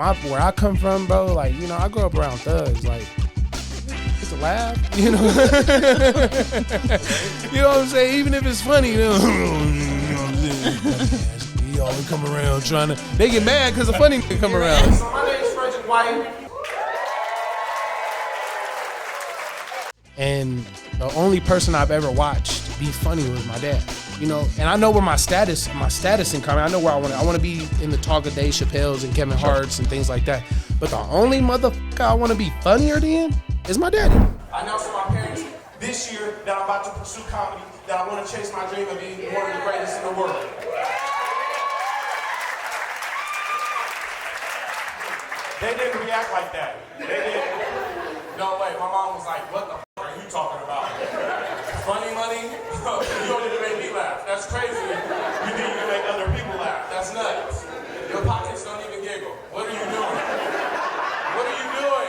Where I come from, bro, like, you know, I grew up around thugs, like, it's a laugh, you know? You know what I'm saying? Even if it's funny, you know, he always come around trying to, they get mad because the funny nigga come around. So my name is Frederick White. And the only person I've ever watched be funny was my dad. You know, and I know where my status in comedy. I know where I want to be in the talk of Dave Chappelle's and Kevin Hart's and things like that. But the only motherfucker I want to be funnier than is my daddy. I announced to my parents this year that I'm about to pursue comedy, that I want to chase my dream of being one of the greatest in the world. They didn't react like that. They didn't. No way. My mom was like, what the f are you talking about? Funny money? You don't even make me laugh. That's crazy. You think you can make other people laugh. That's nuts. Your pockets don't even giggle. What are you doing? What are you doing?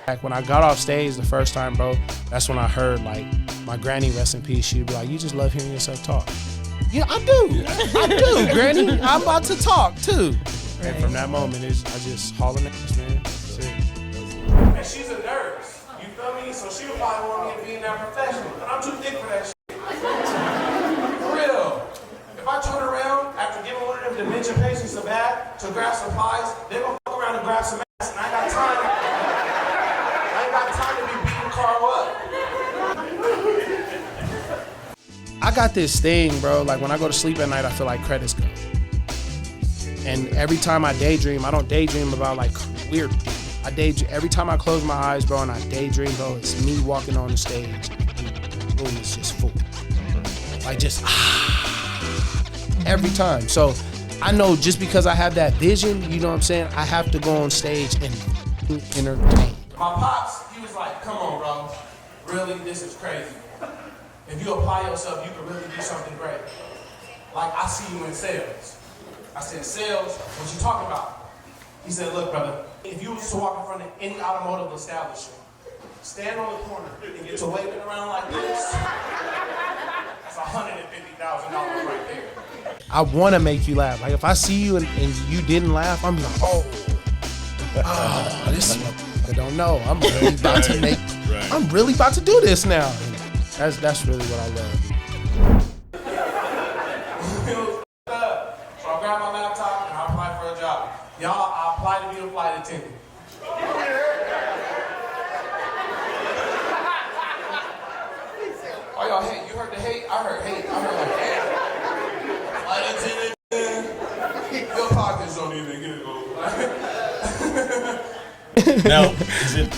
Like when I got off stage the first time, bro, that's when I heard like my granny, rest in peace, she'd be like, you just love hearing yourself talk. Yeah, I do. I do, granny. I'm about to talk too. And from that moment, I just hauling ass, man. That's it. And she's a nurse. You feel me? So she would probably want me to be in that profession. But I'm too thick for that shit. For real. If I turn around after giving one of them dementia patients a bag to grab supplies, they're gonna fuck around and grab some ass, and I ain't got time. I ain't got time to be beating Carl up. I got this thing, bro. Like when I go to sleep at night, I feel like credits go. And every time I daydream, I don't daydream about like weird. Every time I close my eyes, bro, and I daydream, bro, it's me walking on the stage. And the room is just full. Like just every time. So I know just because I have that vision, you know what I'm saying, I have to go on stage and entertain. My pops, he was like, come on, bro. Really, this is crazy. If you apply yourself, you can really do something great. Like, I see you in sales. I said, sales? What you talking about? He said, look, brother, if you was to walk in front of any automotive establishment, stand on the corner and get to waving around like this, that's $150,000 right there. I want to make you laugh. Like if I see you and you didn't laugh, I'm like, this is I don't know. I'm really about to make. Right. I'm really about to do this now. And that's really what I love. So I grab my laptop and I apply for a job. Y'all, I applied to be a flight attendant. Oh, y'all hate? You heard the hate? I heard hate. I heard like hate. Flight attendant. Your pockets don't even get it. Now, is it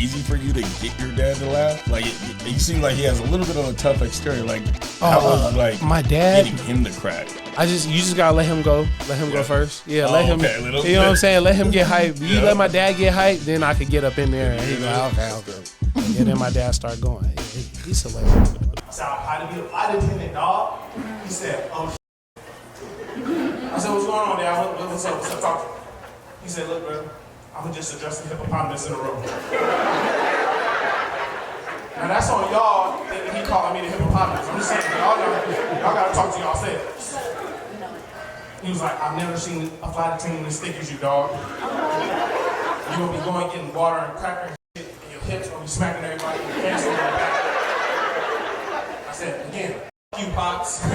easy for you to get your dad to laugh? Like, you seem like he has a little bit of a tough exterior. Like, how was like my dad getting him to crack? You just gotta let him go. Let him go first. Yeah, let him. Okay, you know what I'm saying? Let him get hyped. You let my dad get hyped, then I could get up in there and he's like, okay. And then my dad start going. He's hilarious. So I had to be a flight attendant, dog. He said, oh, shit. I said, what's going on, Dad? What's up? Talk to me. He said, look, bro, I'm just addressing hippopotamus in the room. Now that's on y'all thinking he calling me the hippopotamus. I'm just saying, y'all gotta talk to yourselves. He was like, I've never seen a flight attendant as thick as you, dog. You gonna be going getting water and cracker and shit, and your hips gonna be smacking everybody in the face on their back. I said, again, you Pops. I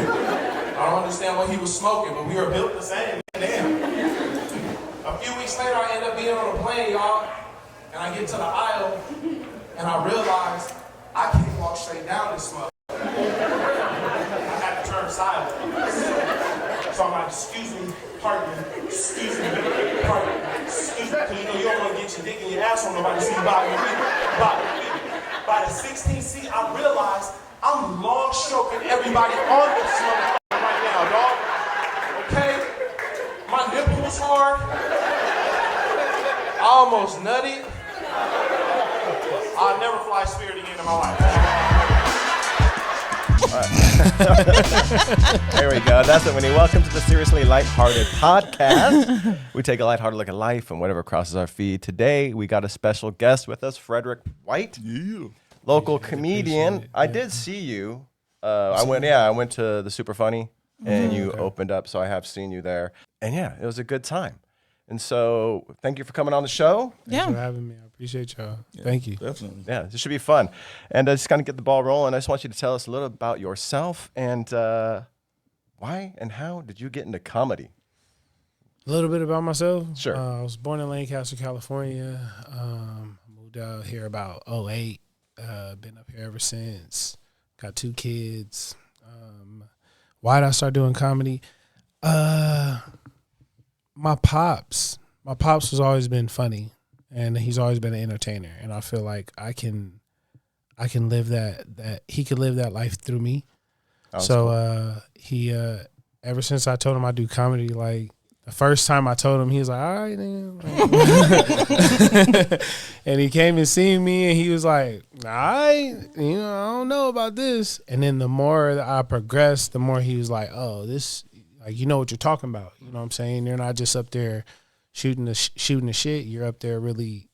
don't understand what he was smoking, but we were built the same. Damn. A few weeks later, I end up being on a plane, y'all, and I get to the aisle, and I realize I can't walk straight down this mother. I had to turn sideways. So I'm like, excuse me, pardon me, excuse me, pardon me, excuse me, because you know you don't want to get your dick in your ass on nobody see by your feet. By the 16th seat, I realized I'm long stroking everybody on this motherfucker right now, dog. Okay? My nipple was hard. I almost nutted. I'll never fly Spirit again in my life. There we go. That's it, Winnie. Welcome to the Seriously Lighthearted podcast. We take a lighthearted look at life and whatever crosses our feed. Today, we got a special guest with us, Frederick White, local comedian. I did see you. I went to the Super Funny, and you opened up, so I have seen you there. And yeah, it was a good time. And so thank you for coming on the show. Thanks for having me. I appreciate y'all. Thank you. Definitely. Yeah, this should be fun. And just kind of get the ball rolling. I just want you to tell us a little about yourself and why and how did you get into comedy? A little bit about myself. Sure. I was born in Lancaster, California. Moved out here about 2008. Been up here ever since. Got 2 kids. Why did I start doing comedy? My pops has always been funny, and he's always been an entertainer. And I feel like I can live that he could live that life through me. So he ever since I told him I do comedy, like the first time I told him, he was like, all right, then. And he came and seen me, and he was like, all right, I don't know about this. And then the more that I progressed, the more he was like, oh, this, like, you know what you're talking about. You know what I'm saying? You're not just up there shooting the shit. You're up there really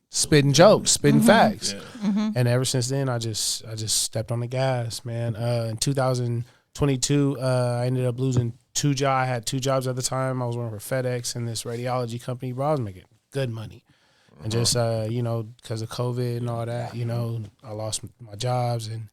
spitting jokes, spitting facts. Yeah. And ever since then, I just stepped on the gas, man. In 2022, I ended up losing 2 jobs. I had 2 jobs at the time. I was working for FedEx and this radiology company, bro. I was making good money. And just, because of COVID and all that, I lost my jobs. And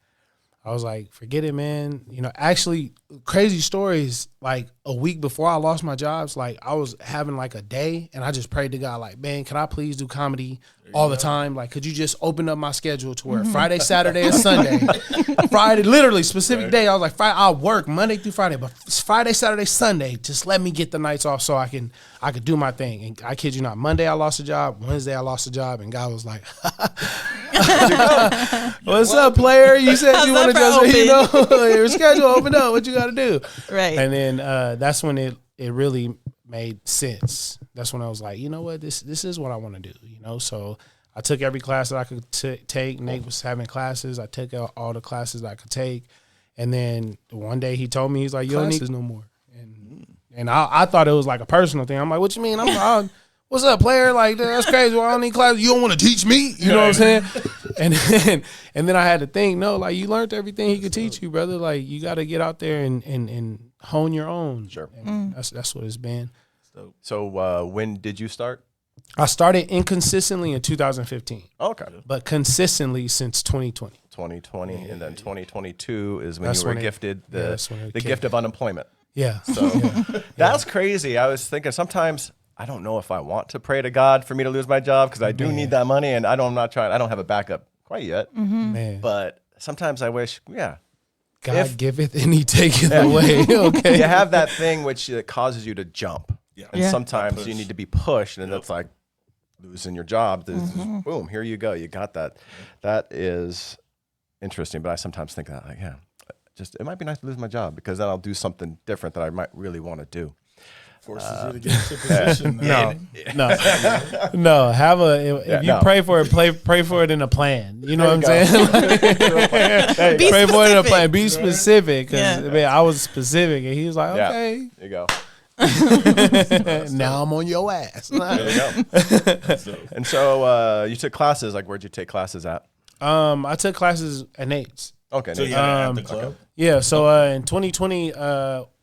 I was like, forget it, man. Actually, crazy stories, like a week before I lost my jobs, like I was having like a day and I just prayed to God, like, man, can I please do comedy all the time? Like, could you just open up my schedule to where Friday, Saturday, and Sunday, Friday, literally specific day. I was like, I'll work Monday through Friday, but Friday, Saturday, Sunday, just let me get the nights off so I could do my thing. And I kid you not, Monday I lost a job, Wednesday I lost a job, and God was like, what's up, player? You said you want to just, your schedule opened up. What you got to do? Right. And then that's when it really made sense. That's when I was like, you know what, this is what I want to do. So I took every class that I could take. Nate was having classes. I took all the classes that I could take. And then one day he told me, he's like, you don't need this no more. And I thought it was like a personal thing. I'm like, what you mean? I'm what's up, player? Like, that's crazy. Well, I don't need classes. You don't want to teach me? You know what I'm saying? And then I had to think, no, like, you learned everything he could teach you, brother. Like, you got to get out there and hone your own. Sure. And that's what it's been. So when did you start? I started inconsistently in 2015. Okay. But consistently since 2020. 2020, and then 2022 is when you were gifted the gift of unemployment. Yeah. So that's crazy. I was thinking sometimes I don't know if I want to pray to God for me to lose my job because I do need that money, and I don't have a backup quite yet. Man. But sometimes I wish, God giveth and he taketh away. Okay. You have that thing which causes you to jump. Yeah. And sometimes you need to be pushed, and that's like losing your job. Boom, here you go. You got that. That is interesting, but I sometimes think that, like, it might be nice to lose my job because then I'll do something different that I might really want to do. Forces you to get into position. No. If you pray for it, pray for it in a plan. You know what I'm saying? Pray for it in a plan. Be specific. Because I was specific, and he was like, okay. There you go. Now I'm on your ass. There you go. And so you took classes. Like, where'd you take classes at? I took classes at Nate's. Okay. So you at the club? Yeah. So in 2020,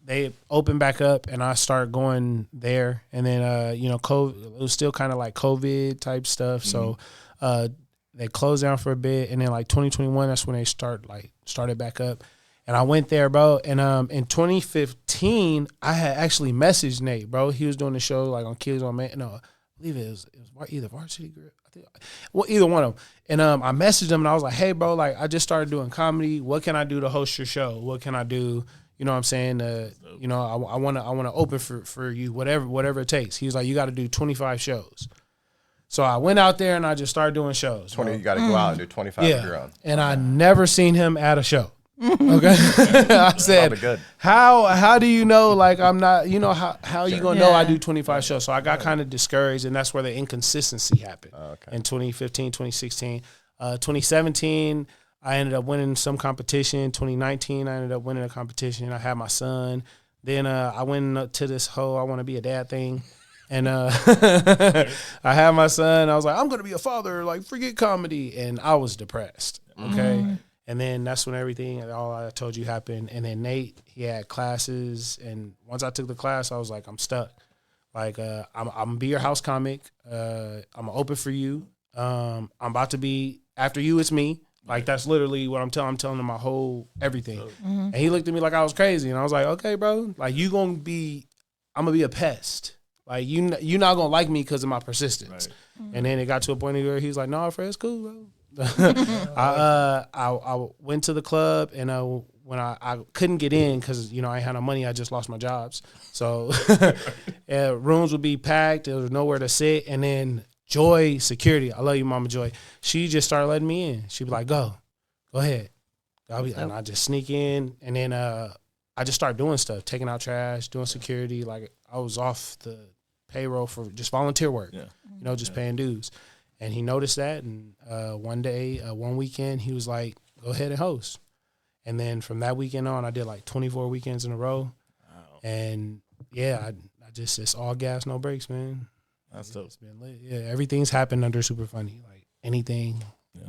they opened back up, and I started going there. And then COVID, it was still kind of like COVID type stuff. So they closed down for a bit, and then like 2021, that's when they started back up. And I went there, bro. And in 2015, I had actually messaged Nate, bro. He was doing the show like on Kids on Man. No, I believe it was either Varsity Grip. Either one of them. And I messaged him, and I was like, hey, bro, like, I just started doing comedy. What can I do to host your show? What can I do? You know what I'm saying? I want to open for you, whatever it takes. He was like, you got to do 25 shows. So I went out there, and I just started doing shows. 20, you got to go out and do 25 of your own. And I never seen him at a show. Okay. I said, how do you know, like, I'm not, how are you going to know I do 25 shows? So I got kind of discouraged, and that's where the inconsistency happened in 2015, 2016. 2017, I ended up winning some competition. 2019, I ended up winning a competition. I had my son. Then I went to this whole I want to be a dad thing. And I had my son. I was like, I'm going to be a father. Like, forget comedy. And I was depressed. Okay. And then that's when all I told you happened. And then Nate, he had classes. And once I took the class, I was like, I'm stuck. Like, I'm gonna be your house comic. I'm gonna open for you. I'm about to be after you. It's me. Like, that's literally what I'm telling. I'm telling him my whole everything. And he looked at me like I was crazy, and I was like, okay, bro. Like, I'm gonna be a pest. Like, you're not gonna like me because of my persistence. Right. And then it got to a point where he was like, no, Fred, it's cool, bro. I went to the club, and when I couldn't get in because, you know, I had no money, I just lost my jobs. So rooms would be packed. There was nowhere to sit. And then Joy, security, I love you, Mama Joy, she just started letting me in. She'd be like, go ahead. And I just sneak in. And then I just started doing stuff, taking out trash, doing security. Like, I was off the payroll for just volunteer work, you know, just paying dues. And he noticed that. And one weekend, he was like, go ahead and host. And then from that weekend on, I did like 24 weekends in a row. Wow. And yeah, I just, it's all gas, no brakes, man. That's dope. It's been lit. Yeah, everything's happened under Super Funny. Like, anything,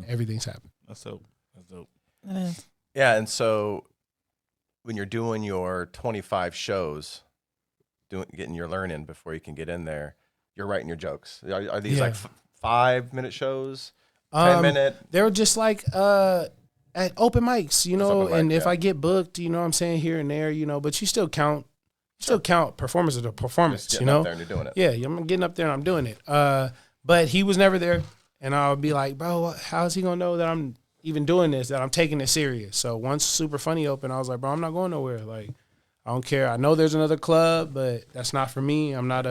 everything's happened. That's dope. That's dope. It is. Yeah, and so when you're doing your 25 shows, getting your learn in before you can get in there, you're writing your jokes. Are these like 5-minute shows, 10-minute? They were just like at open mics, you know, and if I get booked, you know what I'm saying, here and there, you know, but you still count. Performance as a performance, you know. Up there and you're doing it. Yeah, I'm getting up there and I'm doing it. But he was never there, and I would be like, bro, how's he gonna know that I'm even doing this? That I'm taking this serious? So once Super Funny opened, I was like, bro, I'm not going nowhere. Like, I don't care. I know there's another club, but that's not for me. I'm not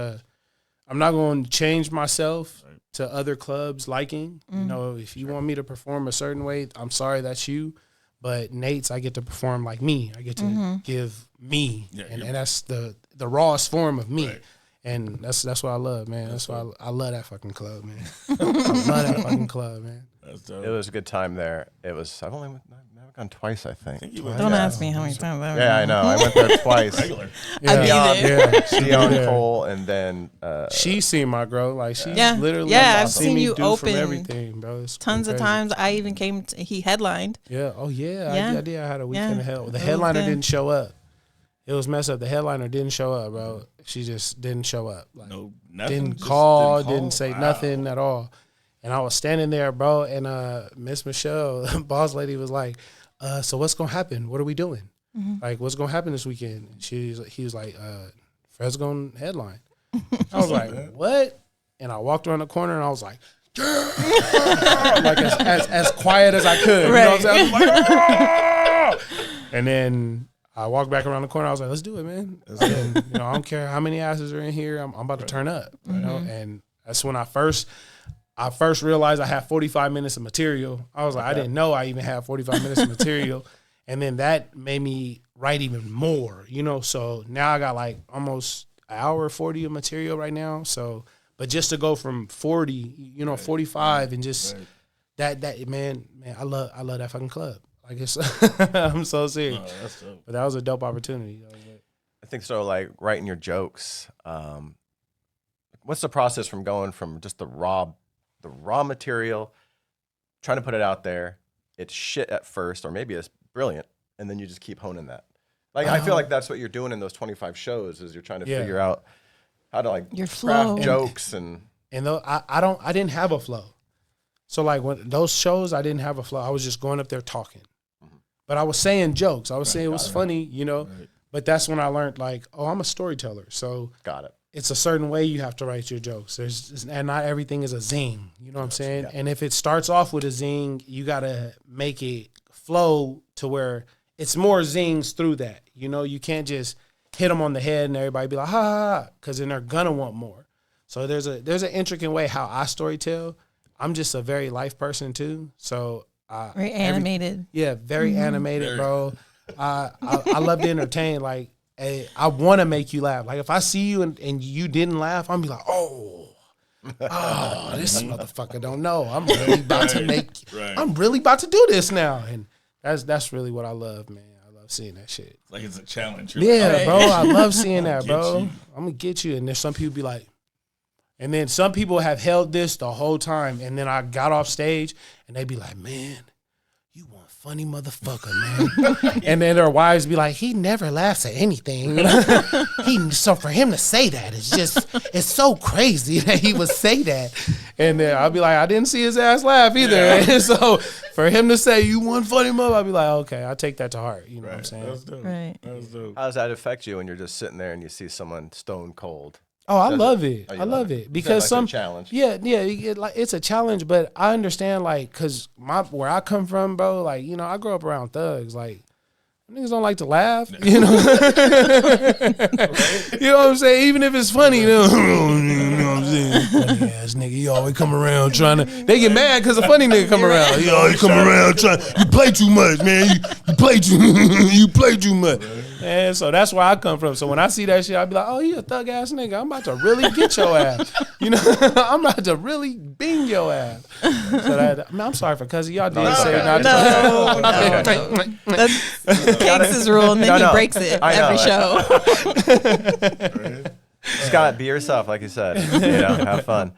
going to change myself to other clubs liking. You know, if you want me to perform a certain way, I'm sorry, that's you. But Nate's, I get to perform like me. I get to give me, and that's the rawest form of me. Right. And that's what I love, man. That's why I love that fucking club, man. I love that fucking club, man. That's dope. It was a good time there. I've gone twice, I think. Don't ask me how many times. I know. I went there twice. Regular. Dion Cole, and then she's seen my growth. Like, she's literally I've seen you do open from everything, bro. It's tons of times. I even came. He headlined. Yeah. Oh yeah. I did. I had a weekend of hell. The It was headliner good. didn't show up. It was messed up. The headliner didn't show up, bro. She just didn't show up. Like, No, nothing. didn't call, didn't say nothing at all. And I was standing there, bro, and Miss Michelle, boss lady, was like, so what's gonna happen? What are we doing? Like, what's gonna happen this weekend? He was like, Fred's gonna headline. I was like, what? And I walked around the corner and I was like, like as quiet as I could. Right. You know what I'm saying? I was like, "Ah!" And then I walked back around the corner. I was like, let's do it, man. And, you know, I don't care how many asses are in here. I'm about to turn up. You know, and that's when I first realized I had 45 minutes of material. I was like, I didn't know I even had 45 minutes of material. And then that made me write even more, you know. So now I got like almost an hour 40 of material right now. So, but just to go from 40, you know, 45 and just that man, I love that fucking club. Like, it's I'm so serious. Oh, that's dope. But that was a dope opportunity. I think so. Like, writing your jokes. What's the process from going from just the raw material, trying to put it out there? It's shit at first, or maybe it's brilliant, and then you just keep honing that. Like, I feel like that's what you're doing in those 25 shows, is you're trying to figure out how to, like, Your craft flow. jokes and though I didn't have a flow. So like when those shows, I didn't have a flow. I was just going up there talking, but I was saying jokes. I was saying it was funny, you know. Right. But that's when I learned, like, oh, I'm a storyteller. So got it. It's a certain way you have to write your jokes. And not everything is a zing. You know what I'm saying? Yeah. And if it starts off with a zing, you gotta make it flow to where it's more zings through that. You know, you can't just hit them on the head and everybody be like, ha ha ha, because then they're gonna want more. So there's an intricate way how I storytell. I'm just a very life person too. So very animated. Very animated, bro. I love to entertain. Like, I want to make you laugh. Like, if I see you and you didn't laugh, I'm be like, oh, this motherfucker don't know. I'm really about to I'm really about to do this now. And that's really what I love, man. I love seeing that shit. Like, it's a challenge. Yeah, bro. I love seeing that, bro. I'm gonna get you. And there's some people be like, and then some people have held this the whole time. And then I got off stage and they be like, man, you one funny motherfucker, man. And then their wives be like, he never laughs at anything. So for him to say that, it's so crazy that he would say that. And then I'll be like, I didn't see his ass laugh either. And so for him to say, you one funny mother, I'll be like, okay, I'll take that to heart. You know what I'm saying? That's dope. Right. That's dope. How does that affect you when you're just sitting there and you see someone stone cold? Oh, I love it. I love it because Sounds like a challenge. Yeah, it's a challenge, but I understand like because where I come from, bro. Like I grew up around thugs. Like niggas don't like to laugh. You know, you know what I'm saying. Even if it's funny, you know what I'm saying. Funny ass nigga, you always come around trying to. They get mad because a funny nigga come around. You always come around trying. You play too much, man. You play too. You play too much. And so that's where I come from. So when I see that shit, I be like, oh, you a thug ass nigga. I'm about to really get your ass. You know, I'm about to really bing your ass. So I'm sorry for cussing. Y'all did say not to. That's Cakes' rule, and then he breaks it every show. Scott, be yourself, like you said. Have fun.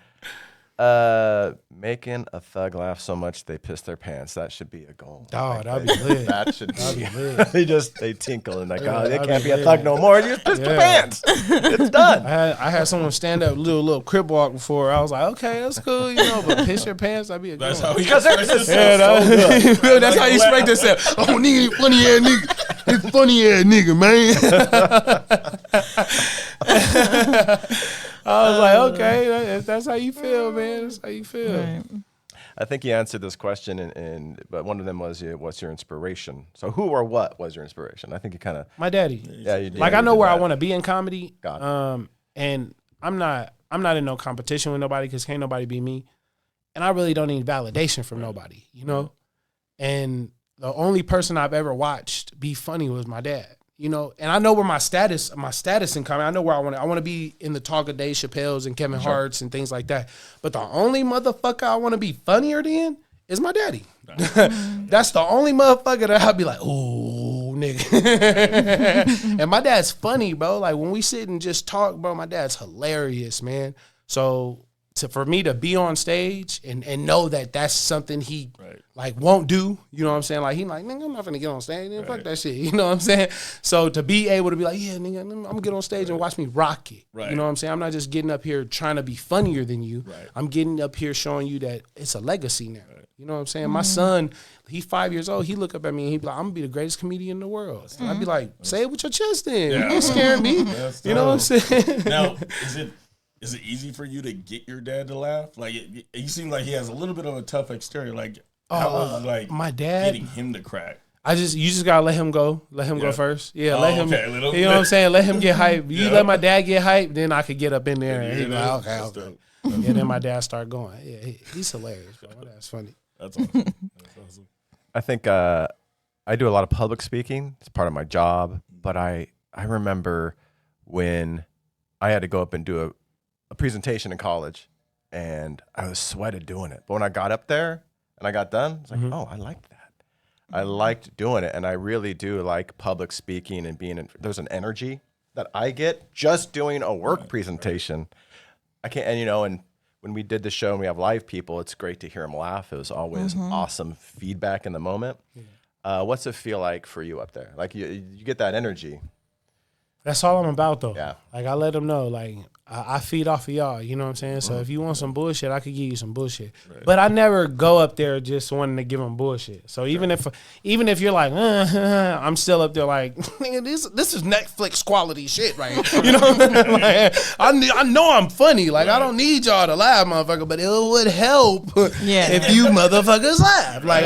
Making a thug laugh so much they piss their pants. That should be a goal. Oh, that'd be lit. That should be lit. they tinkle and like, oh, they can't be a thug no more. You just pissed their pants. It's done. I had someone stand up, little crib walk before. I was like, okay, that's cool, but piss your pants, that'd be a good one. Because they're just that's how you spank yourself. Oh, nigga, you funny ass nigga. You funny ass nigga, man. I was like, okay, that's how you feel, man. That's how you feel. Right. I think you answered this question, but one of them was, what's your inspiration? So who or what was your inspiration? I think you kind of... My daddy. Yeah, you did. Like, I know where I want to be in comedy. Got it. And I'm not in no competition with nobody because can't nobody be me. And I really don't need validation from nobody, And the only person I've ever watched be funny was my dad. And I know where my status in comedy. I know where I want to be in the talk of Dave Chappelle's and Kevin Hart's and things like that. But the only motherfucker I want to be funnier than is my daddy. That's the only motherfucker that I'll be like, ooh, nigga. And my dad's funny, bro. Like when we sit and just talk, bro, my dad's hilarious, man. So for me to be on stage and know that that's something he like won't do, you know what I'm saying? Like he like, nigga, I'm not gonna get on stage, nigga, fuck that shit, you know what I'm saying? So to be able to be like, yeah, nigga, I'm gonna get on stage and watch me rock it, you know what I'm saying? I'm not just getting up here trying to be funnier than you. I'm getting up here showing you that it's a legacy now. You know what I'm saying? My son, he's 5 years old. He look up at me and he be like, I'm gonna be the greatest comedian in the world. And I'd be like, say it with your chest then. You ain't scaring me. You know what I'm saying? Now, is it easy for you to get your dad to laugh? Like, you seem like he has a little bit of a tough exterior. Like, how was it, like, my dad getting him to crack? You just gotta let him go. Let him go first. Yeah, let him. Okay, you know what I'm saying? Let him get hyped. You let my dad get hyped, then I could get up in there and he'd be like, okay. Yeah, then my dad start going. Yeah, he's hilarious, bro. That's funny. That's awesome. That's awesome. I think I do a lot of public speaking. It's part of my job. But I remember when I had to go up and do a presentation in college, and I was sweated doing it. But when I got up there and I got done, I was like, oh, I liked that. I liked doing it, and I really do like public speaking and there's an energy that I get just doing a work presentation. I can't, and when we did the show and we have live people, it's great to hear them laugh. It was always awesome feedback in the moment. What's it feel like for you up there? Like you get that energy. That's all I'm about, though. Yeah. Like, I let them know, like, I feed off of y'all, you know what I'm saying? So if you want some bullshit, I could give you some bullshit. But I never go up there just wanting to give them bullshit. So even if you're like, I'm still up there like, nigga, this is Netflix quality shit, right? You know what I mean? Like, I know I'm funny. Like, I don't need y'all to laugh, motherfucker, but it would help if you motherfuckers laugh. Like,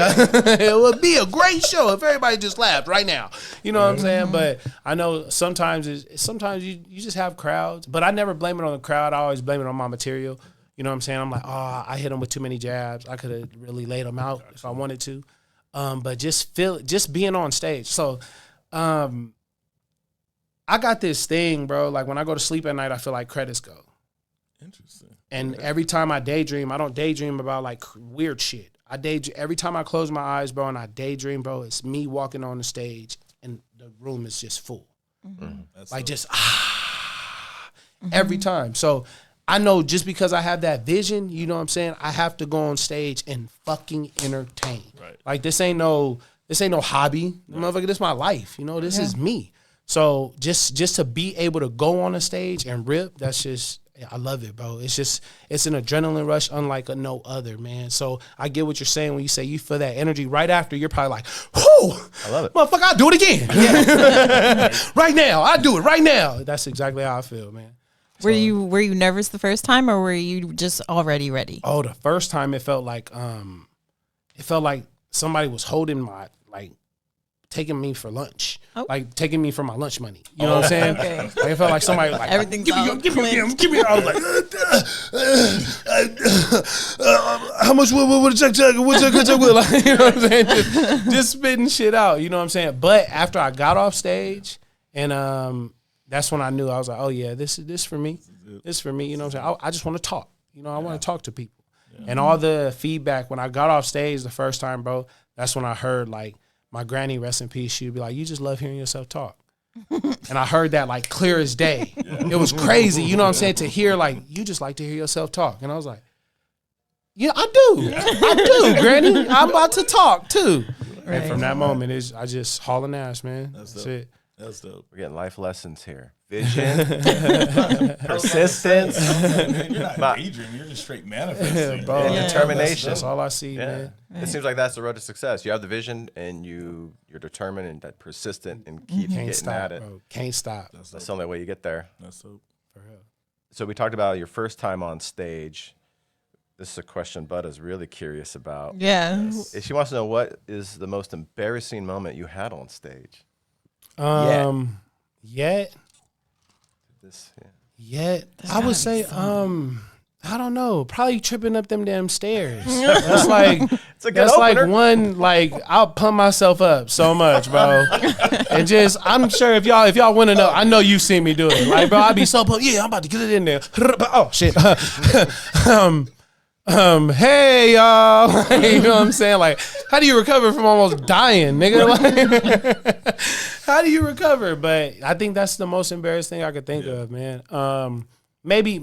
it would be a great show if everybody just laughed right now. You know what I'm saying? But I know sometimes you just have crowds, but I never blame it on the crowd. I always blame it on my material. You know what I'm saying? I'm like, I hit them with too many jabs. I could have really laid them out if I wanted to. But just being on stage. So, I got this thing, bro. Like when I go to sleep at night, I feel like credits go. Interesting. And every time I daydream, I don't daydream about like weird shit. Every time I close my eyes, bro, and I daydream, bro, it's me walking on the stage and the room is just full. Like just every time. So I know just because I have that vision, you know what I'm saying, I have to go on stage and fucking entertain. Right. Like this ain't no hobby. Motherfucker, this is my life. You know, this is me. So just to be able to go on a stage and rip, that's just, I love it, bro. It's an adrenaline rush unlike no other, man. So I get what you're saying when you say you feel that energy right after. You're probably like, whoo, I love it. motherfucker, I'll do it again. Right now. I'll do it right now. That's exactly how I feel, man. Were you nervous the first time, or were you just already ready? Oh, the first time it felt like somebody was holding my, like, taking me for lunch, like taking me for my lunch money. You know what I'm saying? Okay. Like, it felt like somebody like, Everything's give me. I was like, how much? What check? What check? Like, you know what I'm saying? Just spitting shit out. You know what I'm saying? But after I got off stage, and that's when I knew. I was like, oh yeah, this for me. This for me. You know what I'm saying? I just want to talk. You know, I want to talk to people. Yeah. And all the feedback when I got off stage the first time, bro, that's when I heard, like, my granny, rest in peace, she'd be like, you just love hearing yourself talk. And I heard that like clear as day. Yeah. It was crazy, you know what I'm saying, to hear like, you just like to hear yourself talk. And I was like, yeah, I do. Yeah. I do, granny. I'm about to talk too. Right. And from that moment, I just hauling ass, man. That's it. That's dope. We're getting life lessons here. Vision, persistence. You're not daydreaming. You're just straight manifesting. Bro, determination. That's all I see, man. It seems like that's the road to success. You have the vision, and you're determined and that persistent and keep getting at it. Bro. Can't stop. That's the only way you get there. That's dope. For real. So we talked about your first time on stage. This is a question Bud is really curious about. Yeah. She wants to know, what is the most embarrassing moment you had on stage? Yet. I would say, I don't know, probably tripping up them damn stairs. That's like, one, like, I'll pump myself up so much, bro. And just, I'm sure if y'all want to know, I know you've seen me do it. Like, bro, I'd be so pumped. Yeah, I'm about to get it in there. Oh shit. Hey y'all. You know what I'm saying? Like, how do you recover from almost dying, nigga? Like, how do you recover? But I think that's the most embarrassing thing I could think of, man. Maybe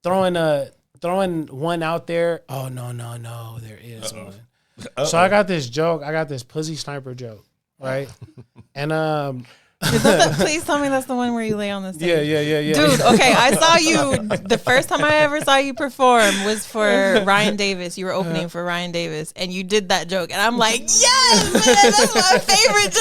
throwing one out there. Oh no, there is one. So I got this joke. I got this pussy sniper joke, right? And please tell me that's the one where you lay on the stage. Yeah. Dude, okay, I saw you, the first time I ever saw you perform was for Ryan Davis. You were opening for Ryan Davis, and you did that joke. And I'm like, yes, man, that's my favorite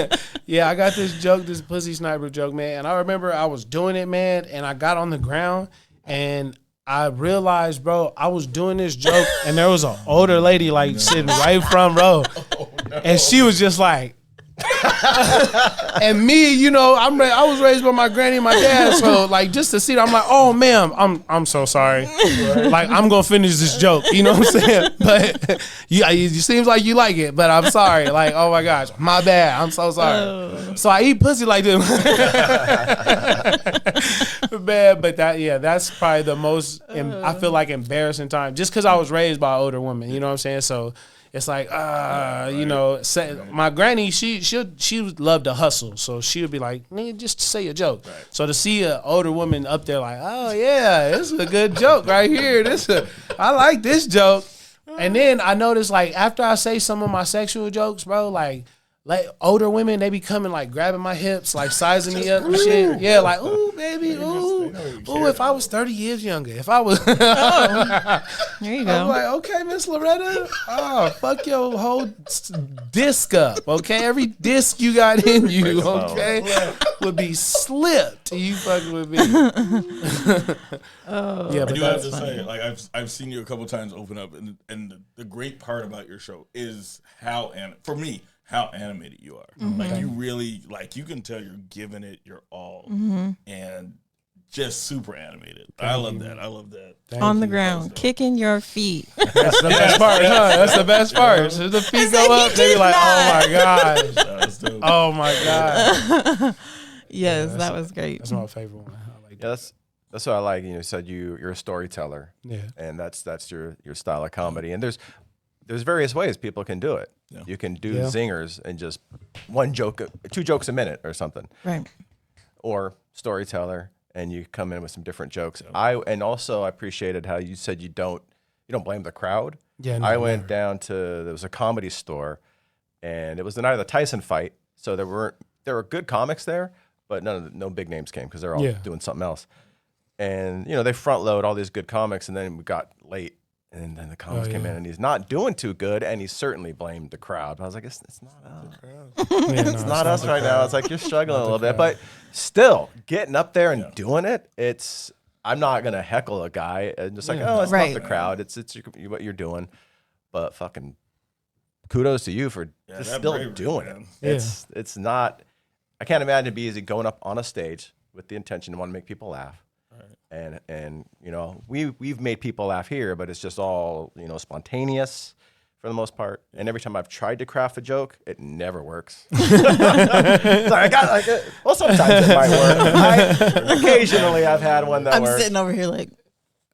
joke. Yeah, I got this joke, this pussy sniper joke, man. And I remember I was doing it, man, and I got on the ground, and I realized, bro, I was doing this joke, and there was an older lady, like, sitting right front row. And she was just like, and me, you know, I was raised by my granny and my dad, so like just to see that, I'm like, oh ma'am, I'm so sorry. Like, I'm gonna finish this joke, you know what I'm saying? But it seems like you like it, but I'm sorry. Like, oh my gosh, my bad. I'm so sorry. So I eat pussy like this. Bad, but that's probably the most I feel like embarrassing time, just because I was raised by an older woman, you know what I'm saying? So it's like, you know, my granny, she would love to hustle. So she would be like, nigga, just say a joke. Right. So to see an older woman up there like, oh, yeah, this is a good joke right here. I like this joke. And then I noticed, like, after I say some of my sexual jokes, bro, like older women, they be coming, like, grabbing my hips, like, sizing me up and shit. Yeah, like, ooh, baby, ooh, if I was 30 years younger, if I was. There you go. I'm like, okay, Miss Loretta, fuck your whole disc up, okay? Every disc you got in you, okay, would be slipped. You fucking with me. Yeah, but I do have to say, like, I've seen you a couple times open up, and the great part about your show is how animated you are. Mm-hmm. Like, you really, like, you can tell you're giving it your all, and just super animated. I love that. On the ground, kicking your feet. That's the best part, huh? That's the best part. So the feet go up, they be like, oh my gosh. Oh my god. Yes, that was great. That's my favorite one. I like that. That's what I like. You know, you said you're a storyteller. Yeah. And that's your style of comedy. And there's various ways people can do it. Yeah. You can do zingers and just one joke, 2 jokes a minute or something. Right. Or storyteller and you come in with some different jokes. And also I appreciated how you said you don't blame the crowd. Yeah, no, I went never. down to, there was a comedy store, and it was the night of the Tyson fight, so there were good comics there, but no big names came because they're all doing something else. And they front load all these good comics, and then we got late, and then the comics came in, and he's not doing too good, and he certainly blamed the crowd. But I was like, it's not us. It's not us right now. It's like you're struggling a little bit, but still getting up there and doing it. I'm not gonna heckle a guy and just like, oh, it's not the crowd. It's what you're doing. But fucking kudos to you for just still doing it. It's not. I can't imagine it'd be easy going up on a stage with the intention to want to make people laugh. And we've made people laugh here, but it's just all spontaneous for the most part. And every time I've tried to craft a joke, it never works. So I got like it. Well, sometimes it might work. Occasionally, I've had one that I'm works. sitting over here like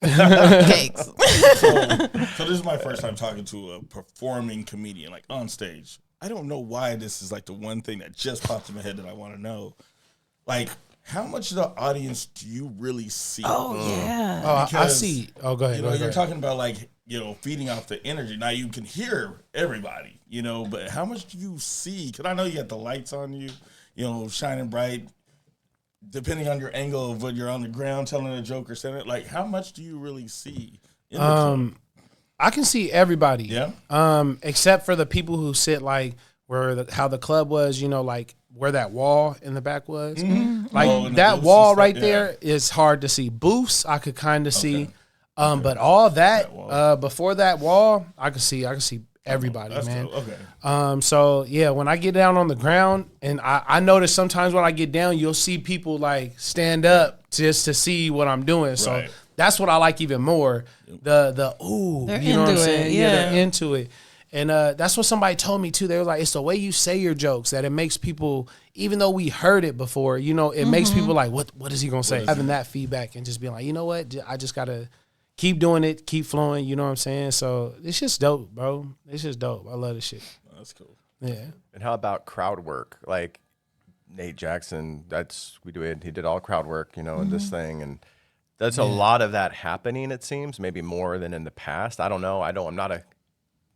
cakes. So this is my first time talking to a performing comedian, like on stage. I don't know why this is like the one thing that just popped in my head that I want to know. Like, how much of the audience do you really see? Oh yeah. Oh, Because, I see. Oh, go ahead. You're talking about like, feeding off the energy. Now you can hear everybody, but how much do you see? Because I know you got the lights on you, shining bright. Depending on your angle of when you're on the ground telling a joke or saying it, like how much do you really see? In the club? I can see everybody. Yeah. Except for the people who sit like how the club was, like where that wall in the back was. Mm-hmm. Like that wall right there is hard to see. Booths I could kind of see. But all that before that wall, I could see everybody, man. Cool. Okay. So yeah, when I get down on the ground, and I notice sometimes when I get down, you'll see people like stand up just to see what I'm doing. So that's what I like even more. The ooh, They're you know what I'm into saying? it, Yeah, yeah. they're into it. And that's what somebody told me too. They were like, it's the way you say your jokes that it makes people, even though we heard it before, it makes people like, what is he gonna say? Having that feedback and just being like, you know what, I just gotta keep doing it, keep flowing. You know what I'm saying? So it's just dope, bro. It's just dope. I love this shit. That's cool. Yeah. And how about crowd work? Like Nate Jackson, he did all crowd work, in this thing, and there's a lot of that happening. It seems maybe more than in the past. I don't know. I'm not a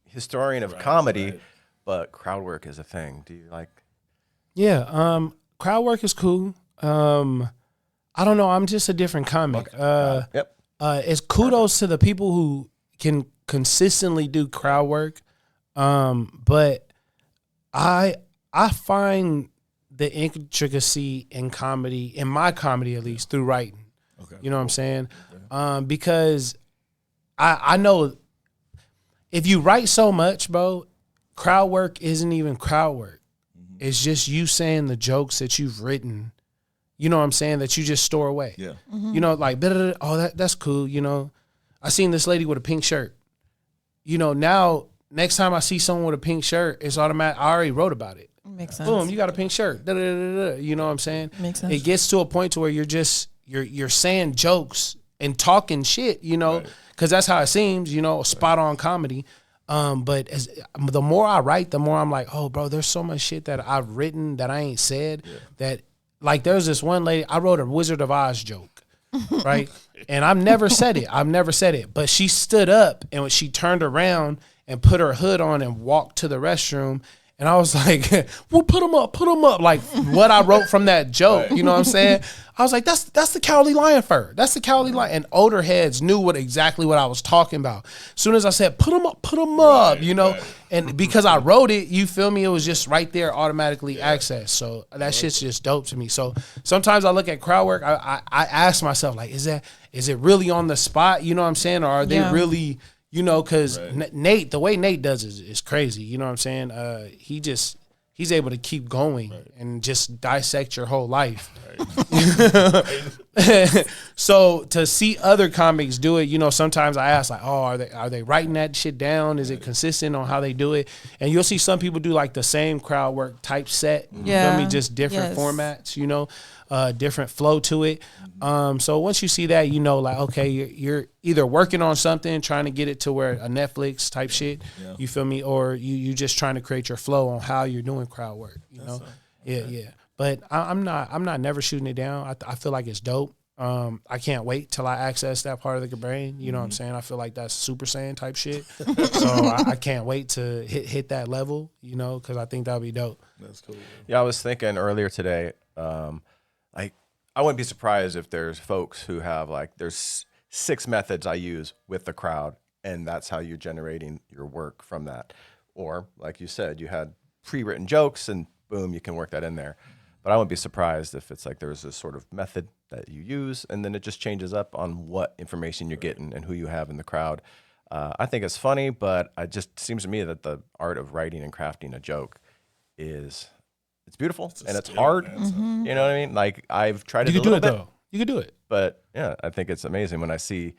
historian of comedy, but crowd work is a thing. Do you like? Yeah. Crowd work is cool. I don't know. I'm just a different comic. Yep. It's kudos to the people who can consistently do crowd work. But I find the intricacy in comedy, in my comedy at least, through writing. Okay. You know what I'm saying? Because I know if you write so much, bro, crowd work isn't even crowd work. Mm-hmm. It's just you saying the jokes that you've written, you know what I'm saying, that you just store away. Yeah. Mm-hmm. Like, oh, that's cool. I seen this lady with a pink shirt. Now, next time I see someone with a pink shirt, it's automatic. I already wrote about it. Makes sense. Boom, you got a pink shirt. You know what I'm saying? Makes sense. It gets to a point to where you're saying jokes and talking shit, because that's how it seems, spot on comedy. But the more I write, the more I'm like, oh, bro, there's so much shit that I've written that I ain't said that, like, there's this one lady, I wrote a Wizard of Oz joke, right? And I've never said it, but she stood up and when she turned around and put her hood on and walked to the restroom. And I was like, well, put them up. Like what I wrote from that joke, you know what I'm saying? I was like, that's the cowardly lion fur. That's the cowardly lion. And older heads knew exactly what I was talking about. As soon as I said, put them up, and because I wrote it, you feel me? It was just right there, automatically accessed. So that shit's just dope to me. So sometimes I look at crowd work, I ask myself, like, is it really on the spot? You know what I'm saying? Or are they really... because Nate, the way Nate does is crazy. You know what I'm saying? He's able to keep going and just dissect your whole life. Right. So to see other comics do it, sometimes I ask like, oh, are they writing that shit down? Is it consistent on how they do it? And you'll see some people do like the same crowd work type set. You feel me? Just different formats, different flow to it. So once you see that, like, okay, you're either working on something, trying to get it to where a Netflix type shit, you feel me? Or you just trying to create your flow on how you're doing crowd work, Yeah. But I'm not never shooting it down. I feel like it's dope. I can't wait till I access that part of the brain. You know what I'm saying? I feel like that's Super Saiyan type shit. So I can't wait to hit that level, you know, because I think that would be dope. That's cool. Yeah, I was thinking earlier today, like I wouldn't be surprised if there's folks who have like there's 6 methods I use with the crowd, and that's how you're generating your work from that. Or like you said, you had pre-written jokes, and boom, you can work that in there. But I wouldn't be surprised if it's like there's this sort of method that you use, and then it just changes up on what information you're getting and who you have in the crowd. I think it's funny, but it just seems to me that the art of writing and crafting a joke it's beautiful and it's hard. Mm-hmm. You know what I mean? Like I've tried You it can a do little it, bit, though. You can do it. but yeah, I think it's amazing when I see.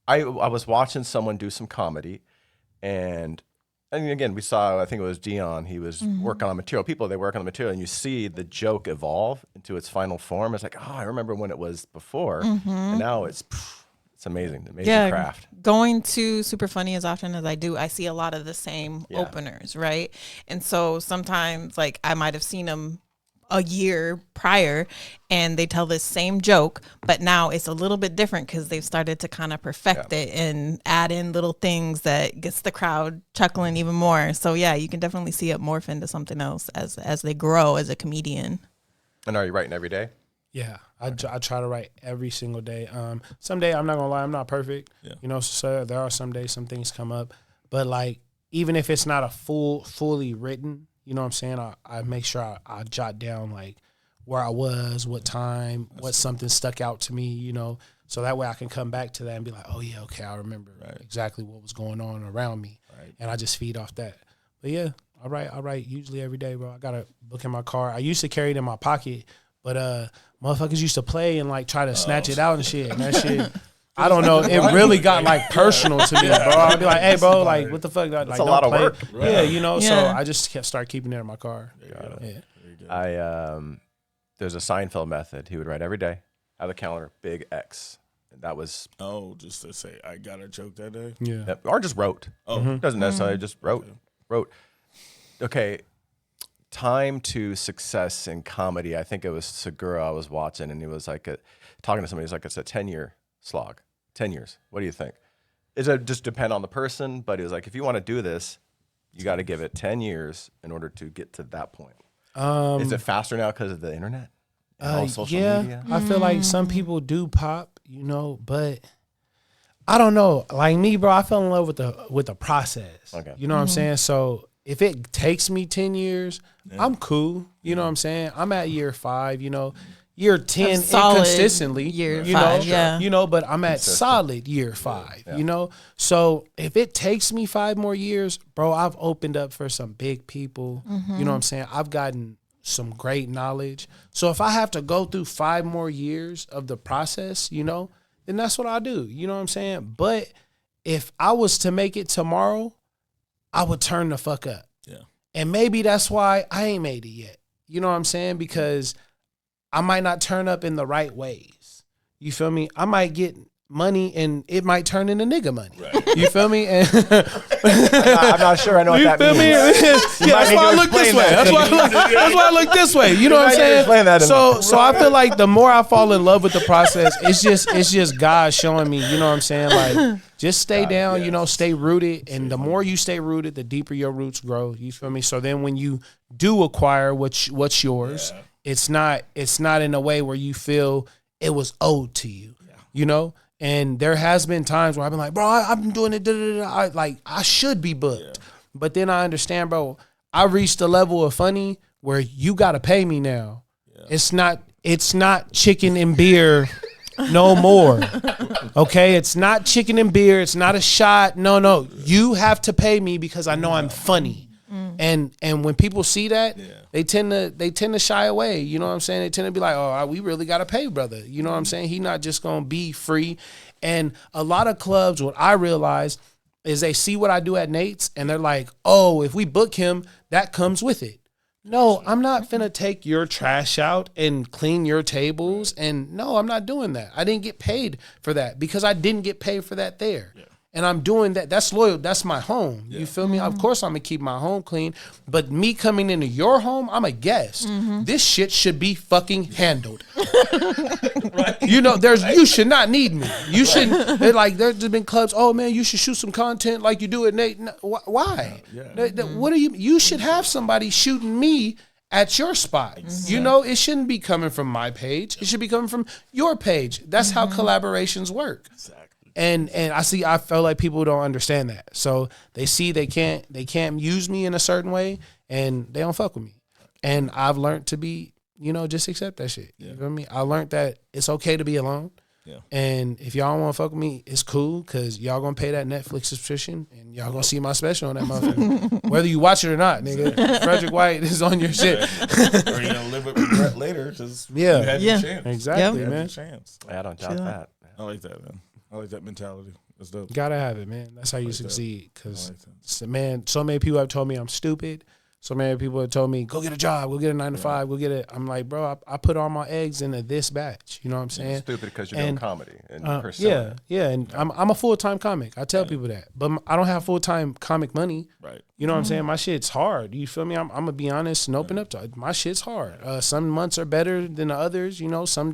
I was watching someone do some comedy, and again, we saw, I think it was Dion, he was working on material. People, they work on the material, and you see the joke evolve into its final form. It's like, oh, I remember when it was before, and now it's amazing, amazing craft. Going to Super Funny as often as I do, I see a lot of the same openers, right? And so sometimes, like, I might have seen them a year prior and they tell this same joke, but now it's a little bit different because they've started to kind of perfect it and add in little things that gets the crowd chuckling even more. So yeah, you can definitely see it morph into something else as they grow as a comedian. And are you writing every day? Yeah, I try to write every single day. Someday, I'm not gonna lie, I'm not perfect. Yeah. You know, so there are some days some things come up, but like even if it's not a fully written, you know what I'm saying, I make sure I jot down like where I was, what time, what something stuck out to me, you know, so that way I can come back to that and be like, oh yeah, okay, I remember exactly what was going on around me, and I just feed off that. But yeah, I write usually every day, bro. I got a book in my car. I used to carry it in my pocket, but motherfuckers used to play and like try to snatch it out and shit, and that shit. I don't know. It really got like personal to me, bro. I'd be like, "Hey, bro, like, what the fuck? Like, That's a lot of work. Yeah, you know. So I just start keeping it in my car. Yeah. There's a Seinfeld method. He would write every day, have a calendar, big X. And that was just to say I got a joke that day. Yeah. or just wrote. Doesn't necessarily just wrote. Okay. Time to success in comedy. I think it was Segura I was watching, and he was like talking to somebody. He's like, it's a 10-year slog. 10 years. What do you think? Does it just depend on the person? But he was like, if you want to do this, you got to give it 10 years in order to get to that point. Is it faster now because of the internet and all social media? I feel like some people do pop, you know, but I don't know. Like me, bro, I fell in love with the process. Okay. You know what I'm saying? So if it takes me 10 years, I'm cool. You know what I'm saying? I'm at year 5, you know. Year 10 inconsistently, year you 5, know, you know, but I'm at solid year 5, you know. So if it takes me 5 more years, bro, I've opened up for some big people. You know what I'm saying? I've gotten some great knowledge. So if I have to go through 5 more years of the process, you know, then that's what I do. You know what I'm saying? But if I was to make it tomorrow, I would turn the fuck up. Yeah. And maybe that's why I ain't made it yet. You know what I'm saying? Because I might not turn up in the right ways. You feel me? I might get money and it might turn into nigga money. Right. You feel me? And I'm not sure I know what that means. Yeah, that's why I look this way. That's why I look this way. You know what I'm saying? So I feel like the more I fall in love with the process, it's just God showing me, you know what I'm saying? Like, just stay down, you know, stay rooted. And the more you stay rooted, the deeper your roots grow. You feel me? So then when you do acquire what's yours, it's not in a way where you feel it was owed to you, you know? And there has been times where I've been like, bro, I've been doing it. I should be booked. But then I understand, bro, I reached a level of funny where you got to pay me now. Yeah. It's not chicken and beer no more. Okay? It's not chicken and beer. It's not a shot. No. You have to pay me because I know I'm funny. And when people see that, they tend to shy away. You know what I'm saying? They tend to be like, oh, we really got to pay, brother. You know what I'm saying? He not just going to be free. And a lot of clubs, what I realize is they see what I do at Nate's and they're like, oh, if we book him, that comes with it. No, I'm not finna take your trash out and clean your tables. And no, I'm not doing that. I didn't get paid for that because I didn't get paid for that there. Yeah. And I'm doing that. That's loyal. That's my home. You feel me? Of course, I'm going to keep my home clean. But me coming into your home, I'm a guest. This shit should be fucking handled. Right. You know, you should not need me. You shouldn't. There's been clubs, oh, man, you should shoot some content like you do at Nate. No, why? What are you should have somebody shooting me at your spot. You know, it shouldn't be coming from my page. It should be coming from your page. That's how collaborations work. Exactly. And I feel like people don't understand that. So they see they can't use me in a certain way, and they don't fuck with me. And I've learned to be, you know, just accept that shit. You feel me? I learned that it's okay to be alone. Yeah. And if y'all want to fuck with me, it's cool, because y'all gonna pay that Netflix subscription and y'all gonna see my special on that motherfucker. Whether you watch it or not, nigga. Frederick White is on your shit. Or you gonna live with regret later, because you had your chance. Exactly, You had man. your chance. I don't doubt that. I like that, man. I like that mentality. That's dope. Gotta have it, man. That's how you succeed. Because, that. man, so many people have told me I'm stupid. So many people have told me, go get a job, go get a 9 to 5, go get it. I'm like, bro, I put all my eggs into this batch. You know what I'm saying? Stupid because you're doing comedy and yeah. And I'm a full-time comic. I tell people that. But I don't have full-time comic money. Right. You know what I'm saying? My shit's hard. You feel me? I'm going to be honest and open up to it. My shit's hard. Some months are better than the others. You know, some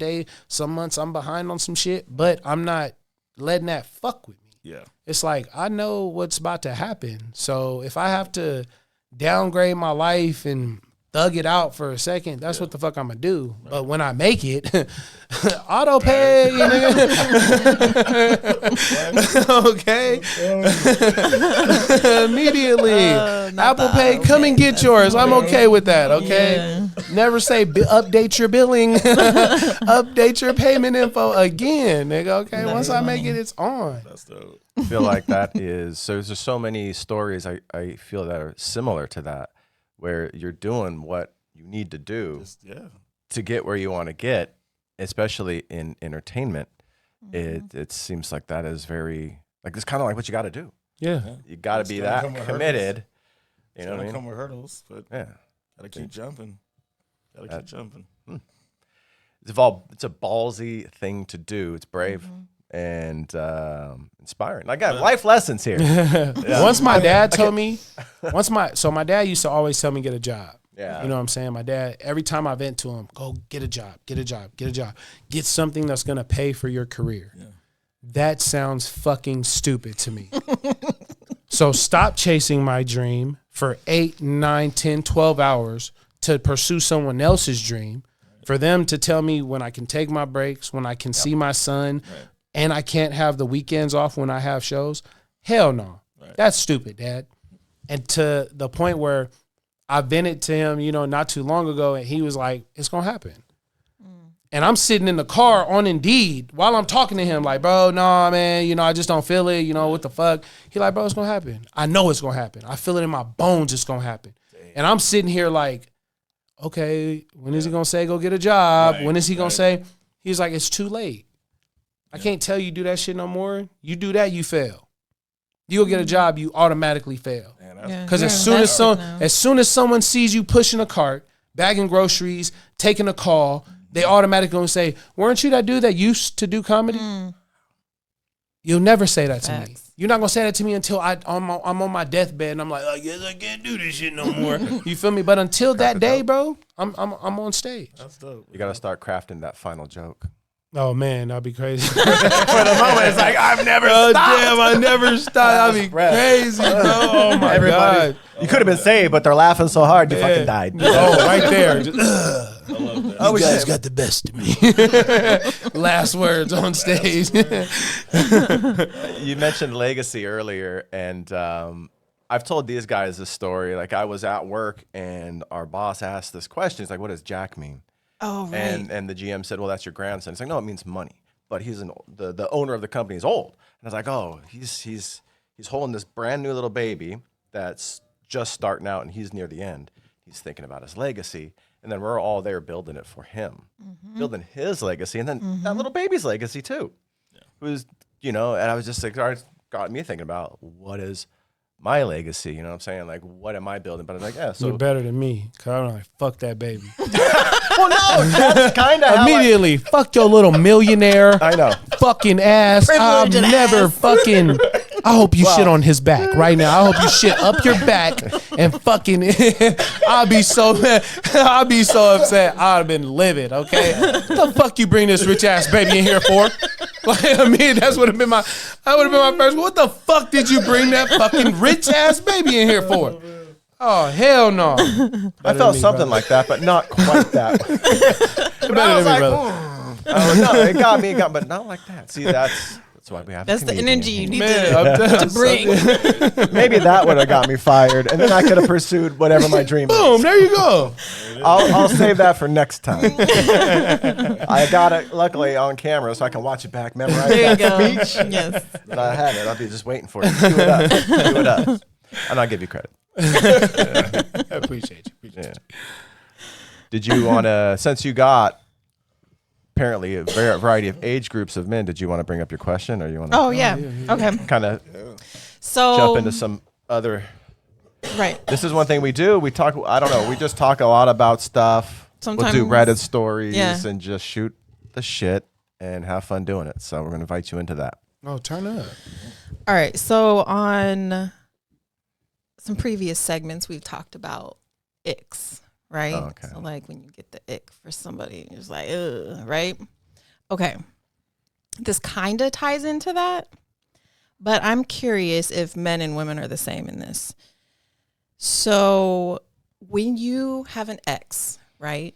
months I'm behind on some shit. But I'm not letting that fuck with me. Yeah. It's like, I know what's about to happen. So if I have to downgrade my life and thug it out for a second, that's what the fuck I'm gonna do. Right. But when I make it, auto pay, okay, immediately. Apple Pay, come and get yours. I'm okay with that. Okay, never say update your billing, update your payment info again, nigga. Okay, once I make it, it's on. That's dope. I feel like that is, so there's so many stories I feel that are similar to that, where you're doing what you need to do to get where you want to get, especially in entertainment. It seems like that is very, like, it's kind of like what you got to do. Yeah. You got to be that committed. You know what I mean? Come with hurdles, but gotta keep jumping. Gotta keep jumping. It's a ballsy thing to do. It's brave. And inspiring. I got life lessons here. Once my dad told me, my dad used to always tell me get a job. Yeah. You know what I'm saying? My dad, every time I vent to him, go get a job, get something that's gonna pay for your career. Yeah. That sounds fucking stupid to me. So stop chasing my dream for 8, 9, 10, 12 hours to pursue someone else's dream. For them to tell me when I can take my breaks, when I can see my son, and I can't have the weekends off when I have shows. Hell no. Right. That's stupid, Dad. And to the point where I vented to him, you know, not too long ago, and he was like, it's going to happen. And I'm sitting in the car on Indeed while I'm talking to him like, bro, nah, man, you know, I just don't feel it. You know, what the fuck? He like, bro, it's going to happen. I know it's going to happen. I feel it in my bones it's going to happen. Damn. And I'm sitting here like, okay, when is he going to say go get a job? When is he going to say? He's like, it's too late. I can't tell you do that shit no more. You do that, you fail. You go get a job, you automatically fail. Because as soon as someone sees you pushing a cart, bagging groceries, taking a call, they automatically gonna say, "Weren't you that dude that used to do comedy?" You'll never say that to me. You're not gonna say that to me until I'm on my deathbed and I'm like, I guess I can't do this shit no more. You feel me? But until that day, bro, I'm on stage. That's dope. You gotta start crafting that final joke. Oh man, that'd be crazy. For the moment, it's like I've never stopped. Damn, I never stopped. That'd be crazy, bro. Oh my god. You could have been saved, but they're laughing so hard you fucking died. Oh, right there. Just, I love that. You guys got the best of me. Last words on stage. You mentioned legacy earlier, and I've told these guys this story. Like, I was at work, and our boss asked this question. He's like, what does Jack mean? Oh, right. And the GM said, well, that's your grandson. It's like, no, it means money. But he's the owner of the company is old. And I was like, oh, he's holding this brand new little baby that's just starting out, and he's near the end. He's thinking about his legacy. And then we're all there building it for him, building his legacy, and then that little baby's legacy too. Yeah. Who's, you know, and I was just like, it got me thinking about what is my legacy, you know what I'm saying? Like, what am I building? But I'm like, yeah, so. You're better than me, because I'm like, fuck that baby. Well, no, that's kind of immediately, fuck your little millionaire. I know. Fucking ass. I'm never fucking, I hope you shit on his back right now. I hope you shit up your back and fucking. I'll be so mad. I'll be so upset. I'd have been livid. Okay, what the fuck you bring this rich ass baby in here for? Like, I mean, that would have been my first. What the fuck did you bring that fucking rich ass baby in here for? Oh hell no! I felt something like that, but not quite that. But I was like, no, it got me, but not like that. See, that's why we have. That's the energy you need to bring. Maybe that would have got me fired, and then I could have pursued whatever my dream Boom! was. There you go. I'll save that for next time. I got it luckily on camera, so I can watch it back, memorize There you that go. speech. Yes. But I had it. I'll be just waiting for it. Do it up. And I'll give you credit. I appreciate you. Did you want to, since you got apparently a variety of age groups of men, did you want to bring up your question, or you want to? Oh yeah. Okay. Kind of So jump into some other. right. This is one thing we do. We talk. I don't know. We just talk a lot about stuff. Sometimes- we'll do Reddit stories Yeah. and just shoot the shit and have fun doing it. So we're gonna invite you into that. Oh, turn up. All right. So on some previous segments, we've talked about icks, right? Oh, okay. So like when you get the ick for somebody, you're just like, ugh, right? Okay. This kind of ties into that, but I'm curious if men and women are the same in this. So when you have an ex, right?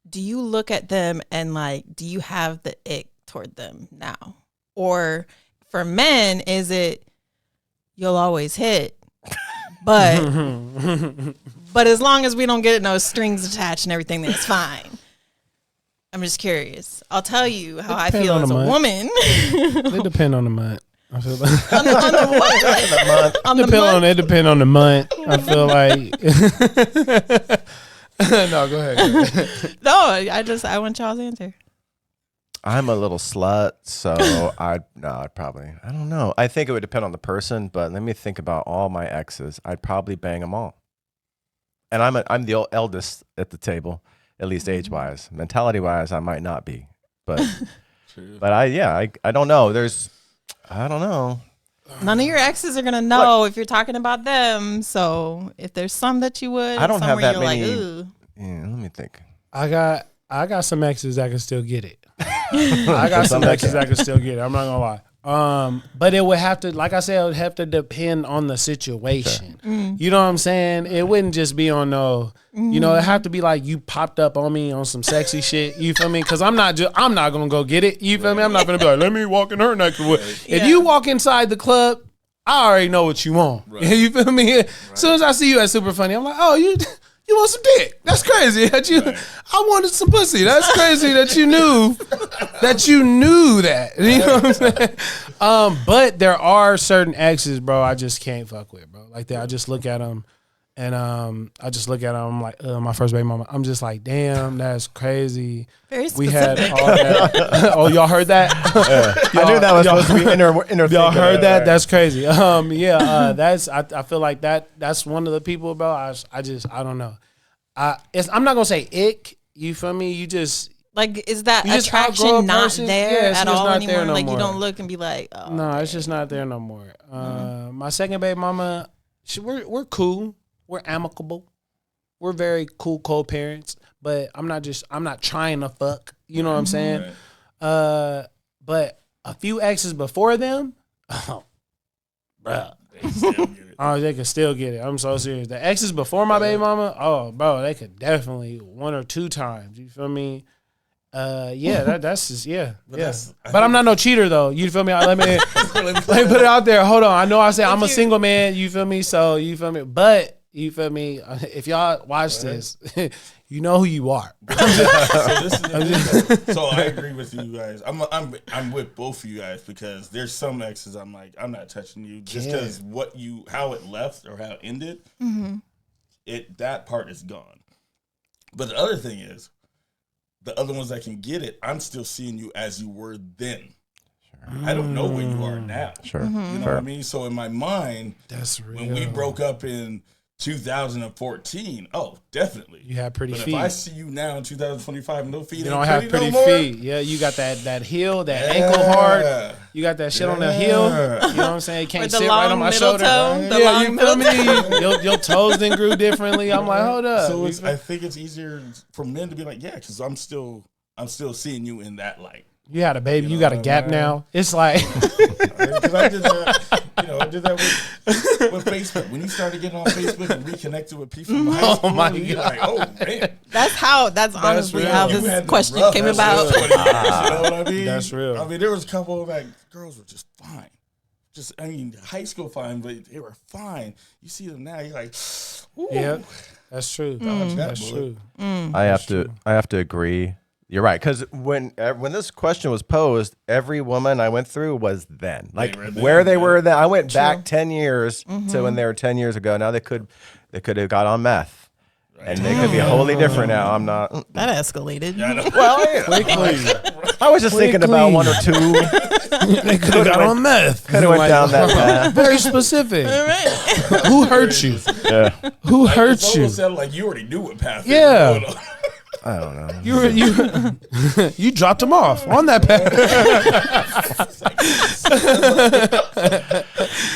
Do you look at them and like, do you have the ick toward them now? Or for men, is it you'll always hit? But as long as we don't get no strings attached and everything, then it's fine. I'm just curious. I'll tell you how I feel as a woman. It depends on the month. I feel like on the what? On the month? It depends on the month. I feel like no, go ahead. No, I want y'all's answer. I'm a little slut, so I'd probably, I don't know. I think it would depend on the person, but let me think about all my exes. I'd probably bang them all. And I'm the eldest at the table, at least age-wise. Mentality-wise, I might not be, but I don't know. I don't know. None of your exes are gonna know if you're talking about them. So if there's some that you would, I don't have that you're many. like, ooh. Yeah, let me think. I got some exes that can still get it. I got some exes that can still get it. I'm not gonna lie. But it would have to, like I said, it would have to depend on the situation. Mm. You know what I'm saying? It wouldn't just be on you know, it have to be like you popped up on me on some sexy shit. You feel me? Because I'm not gonna go get it. You feel me? I'm not gonna be like, let me walk in her neck. If you walk inside the club, I already know what you want. Right. You feel me? As soon as I see you at Super Funny, I'm like, oh, you want some dick? That's crazy. I wanted some pussy. That's crazy that you knew that. You know what I'm saying? But there are certain exes, bro, I just can't fuck with, bro. Like that, I just look at them, and I'm like, my first baby mama. I'm just like, damn, that's crazy. Very We specific. had all that. Oh, y'all heard that? I knew that was supposed to be inner Y'all heard that? That's crazy. That's I feel like that's one of the people, bro. I don't know. I'm not gonna say ick. You feel me? You just Like, is that You just outgrow attraction a not person? there Yeah, it's at just all not anymore? there no Like, you more. don't look and be like, oh. no, it's just not there no more. My second baby mama, we're cool. We're amicable. We're very cool co-parents. But I'm not trying to fuck. You know what I'm saying? Right. But a few exes before them, bruh. Oh, they could still get it. I'm so serious. The exes before my baby mama, oh, bro, they could definitely 1 or 2 times. You feel me? That's just But I'm not no cheater though. You feel me? Let me put it out there. Hold on. I know I said I'm a single man. You feel me? So you feel me? But you feel me? If y'all watch this, you know who you are. So I agree with you guys. I'm with both of you guys because there's some exes I'm like, I'm not touching you just because how it left or how it ended. That part is gone. But the other thing is, the other ones that can get it, I'm still seeing you as you were then. Sure. I don't know where you are now. Sure. You know what I mean? So in my mind, that's real. When we broke up in 2014, oh, definitely. You had pretty feet. If I see you now in 2025, no feet. You don't have pretty feet. Yeah, you got that heel, that ankle hard. You got that shit on the heel. You know what I'm saying? Can't With the sit long right on my middle shoulder. toe, the yeah, long you feel middle me? Your toes then grew differently. I'm like, hold up. So I think it's easier for men to be like, yeah, because I'm still seeing you in that light. You had a baby. You got a gap now. It's like Because I did that. I did that with Facebook. When you started getting on Facebook and reconnected with people from high school, my you're God. like, oh man, That's honestly real. how You this question came about. You know what I mean? That's real. I mean, there was a couple of girls were just fine. High school fine, but they were fine. You see them now, you're like, ooh. yeah, that's true. That's true. I have to agree. You're right, because when this question was posed, every woman I went through was then, like where they were then. I went back 10 years to when they were 10 years ago. Now they could have got on meth, and they could be wholly different now. I'm not. That escalated. Well, I was just thinking about one or two. They could have got on meth. Could have went down that path. Very specific. Who hurt you? Yeah, Who hurt It you? almost sounded like you already knew what path. Yeah. They were going on. I don't know. You dropped him off on that path.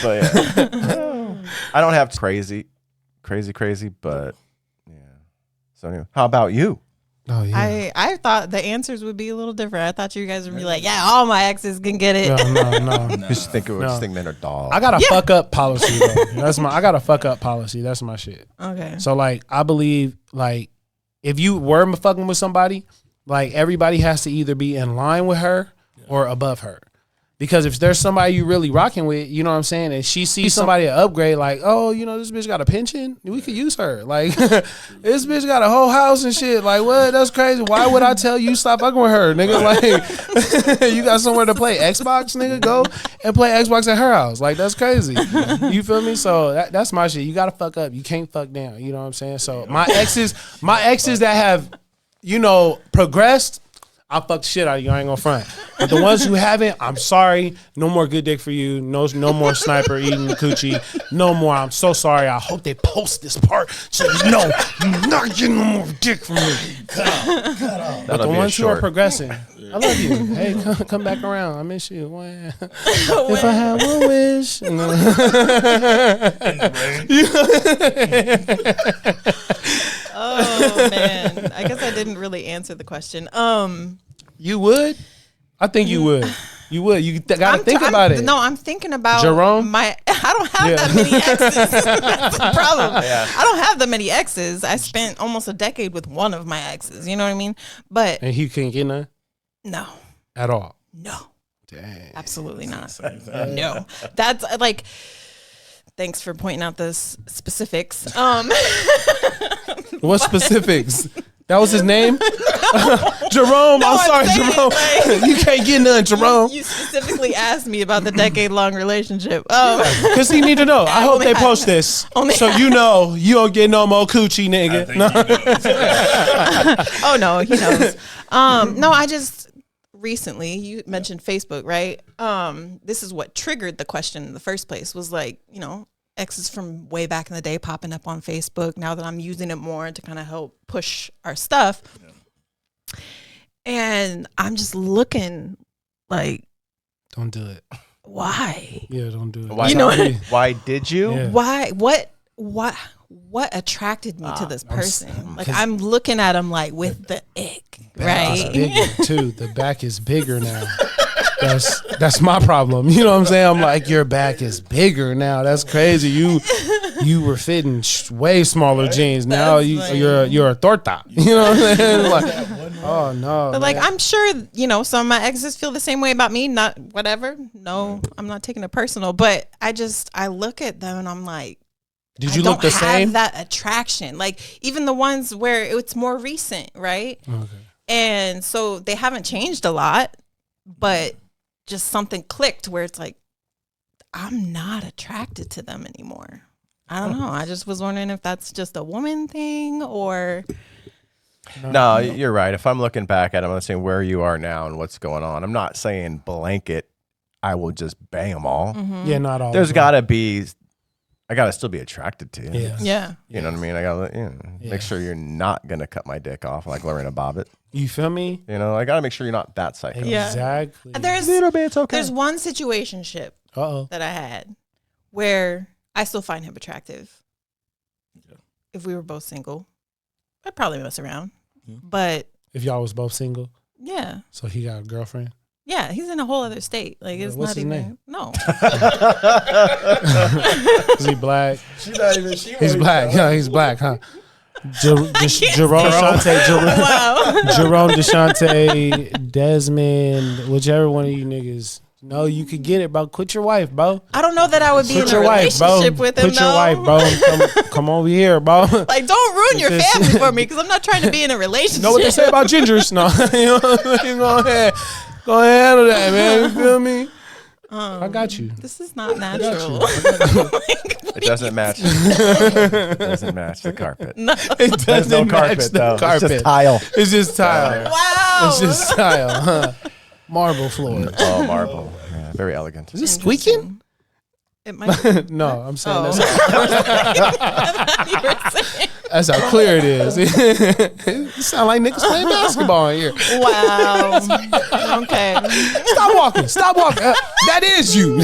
But yeah, I don't have crazy, but yeah. So anyway, how about you? Oh yeah. I thought the answers would be a little different. I thought you guys would be like, yeah, all my exes can get it. No. Just think men are dogs. I got a fuck up policy though. I got a fuck up policy. That's my shit. Okay. So like I believe like if you were fucking with somebody, like everybody has to either be in line with her or above her. Because if there's somebody you really rocking with, you know what I'm saying, and she sees somebody upgrade, like, oh, this bitch got a pension, we could use her. Like, this bitch got a whole house and shit. Like, what? That's crazy. Why would I tell you stop fucking with her, nigga? Like, you got somewhere to play Xbox, nigga? Go and play Xbox at her house. Like, that's crazy. You feel me? So that's my shit. You gotta fuck up. You can't fuck down. You know what I'm saying? So my exes that have, progressed, I fucked the shit out of you. I ain't gonna front. But the ones who haven't, I'm sorry. No more good dick for you. No more sniper eating coochie. No more. I'm so sorry. I hope they post this part so you know you're not getting no more dick from me. Cut off. But the ones who are progressing, I love you. Hey, come back around. I miss you. If I had one wish. Oh man, I guess I didn't really answer the question. You would? I think you would. You would. You gotta think about it. No, I'm thinking about Jerome? I don't have that many exes. That's the problem. Yeah. I don't have that many exes. I spent almost a decade with one of my exes. You know what I mean? But And he couldn't get none no, at all. no, Dang. absolutely not. No, that's like. Thanks for pointing out the specifics. What specifics? That was his name? Jerome. No, I'm sorry, saying, Jerome. like, You can't get none, Jerome. You specifically asked me about the decade-long relationship. Because he need to know. I hope only they had- post this. only So you know you don't get no more coochie, nigga. Oh no, he knows. No, I just recently you mentioned Facebook, right? This is what triggered the question in the first place. Was like, exes from way back in the day popping up on Facebook. Now that I'm using it more to kind of help push our stuff, and I'm just looking like, Don't do it. why? Yeah, don't do it. Why, why did you? Yeah. Why? What attracted me to this person? Like I'm looking at him like with the ick, It's right? bigger too. The back is bigger now. That's my problem. You know what I'm saying? I'm like, your back is bigger now. That's crazy. You were fitting way smaller jeans. Now you're a torta. You know what I'm saying? Like, oh no. But like, I'm sure, some of my exes feel the same way about me. Not whatever. No, I'm not taking it personal. But I look at them and I'm like, did you look the same? That attraction, like even the ones where it's more recent, right? Okay. And so they haven't changed a lot, but just something clicked where it's like, I'm not attracted to them anymore. I don't know. I just was wondering if that's just a woman thing or. No, you're right. If I'm looking back at them, I'm saying where you are now and what's going on. I'm not saying blanket, I will just bang them all. Mm-hmm. Yeah, not all. There's got to be, I got to still be attracted to you. Yeah. Yeah. You know what I mean? I got to make sure you're not going to cut my dick off like Lorena Bobbitt. You feel me? You know, I got to make sure you're not that psycho. Yeah. Exactly. There's Little bit's okay. there's one situationship Uh-oh. that I had where I still find him attractive. Yeah. If we were both single, I'd probably mess around. But If y'all was both single, yeah. so he got a girlfriend. Yeah, he's in a whole other state. Like it's What's not his even name? no. Is he black? She's not even. He's black. Yeah, he's black, huh? Jerome Shante, Wow. Jerome DeShante, Desmond, whichever one of you niggas. No, you could get it, bro. Quit your wife, bro. I don't know that I would be Quit in your a wife, bro. relationship with him. Quit your though. wife, bro. Come over here, bro. Like, don't ruin your Because- family for me because I'm not trying to be in a relationship. Know what they say about gingers? No, go ahead handle that, man. You feel me? I got you. This is not natural. It doesn't match. It doesn't match the carpet. No. It There's no doesn't carpet, match the though. It's carpet. just tile. It's just tile. Wow. It's just tile, huh? Marble floor. Oh, marble. Yeah, very elegant. Is this squeaking? It might. No, I'm saying Oh. You were saying. that's how clear it is. It sound like niggas playing basketball in here. Wow. Okay. Stop walking. Stop walking. That is you.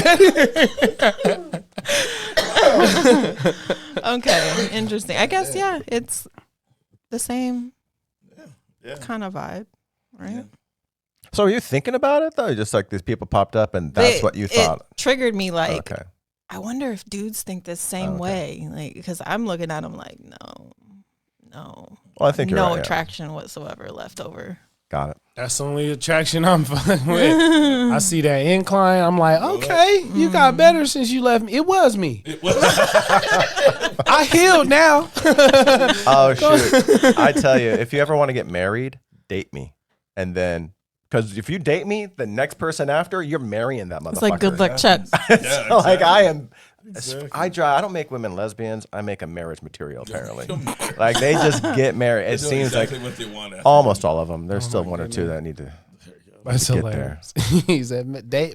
Okay. Interesting. I guess yeah. It's the same Yeah. kind of vibe, right? So are you thinking about it, though? Just like these people popped up and that's what you thought? It triggered me like, Okay. I wonder if dudes think the same way. Like, because I'm looking at them like, no. Well, I think you're no right. Yeah. attraction whatsoever left over. Got it. That's the only attraction I'm fucking with. I see that incline. I'm like, okay, you got better since you left me. It was me. I healed now. Oh, shoot. I tell you, if you ever want to get married, date me. And then, because if you date me, the next person after, you're marrying that motherfucker. It's like good luck, Chuck. Yeah, So, like, I am. Exactly. I don't make women lesbians. I make them marriage material, apparently. Like, they just get married. It seems exactly like what they want. After. almost all of them. There's still one or two that need to. That's get hilarious. He said,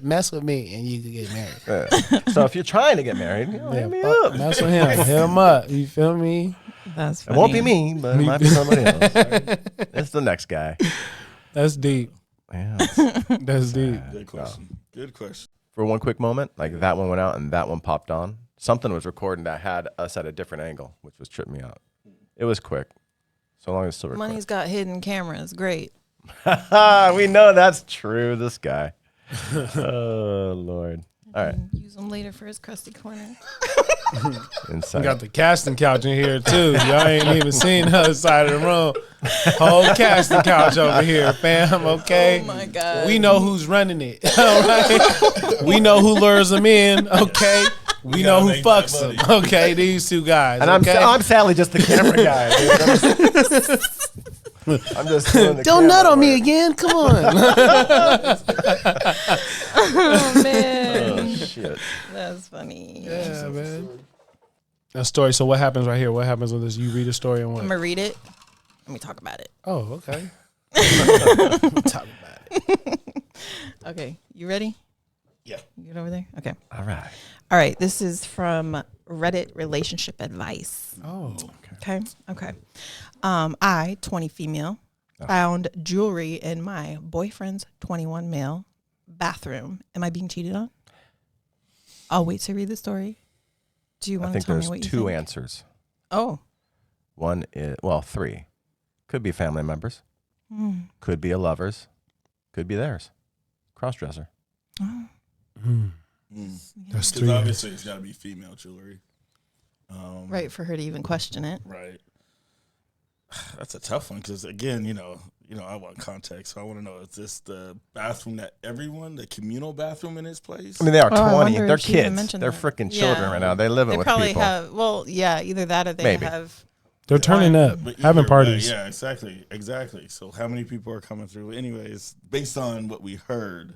mess with me and you can get married. So if you're trying to get married, hit me fuck, up. mess with him. Hit him up. You feel me? That's It funny. won't be me, but it might be somebody else. It's the next guy. That's deep. Yeah. That's deep. Good question. Good question. For one quick moment, like that one went out and that one popped on. Something was recording that had us at a different angle, which was tripping me out. It was quick. So long as it's still recording. Money's got hidden cameras. Great. We know that's true, this guy. Oh, Lord. All right. Use them later for his crusty corner. We Inside. got the casting couch in here too. Y'all ain't even seen the other side of the room. Whole casting couch over here, fam. Okay. Oh my God. We know who's running it. All right. We know who lures them in. Okay. We know gotta who make fucks that them. money. Okay. These two guys. And okay? I'm sadly just the camera guy. Dude. I'm just doing the Don't nut camera on me work. again. Come on. Oh man, Oh, shit. that's funny. Yeah, man. That story. So what happens right here? What happens with this? You read a story and what? I'm gonna read it. Let me talk about it. Oh, okay. Talk about it. Okay, you ready? Yeah. You get over there? Okay. All right. All right. This is from Reddit Relationship Advice. Oh, Okay. Okay. I, 20 female, found jewelry in my boyfriend's 21 male bathroom. Am I being cheated on? I'll wait to read the story. Do you I want to think tell me there's what you two think? answers. Oh. One is, well, three. Could be family members. Mm. Could be a lover's. Could be theirs. Cross-dresser. Oh. that's Because three. obviously it's got to be female jewelry. Right, for her to even question it. Right. That's a tough one because again, I want context. So I want to know: is this the bathroom that everyone, the communal bathroom in his place? I mean, they are Oh, I 20. wonder They're if she even kids. mentioned They're that. freaking Yeah. children right now. They're living They with probably people. have, well, yeah, either that or they Maybe. have. They're turning up, But having either way, parties. yeah, exactly. So how many people are coming through? Anyways, based on what we heard,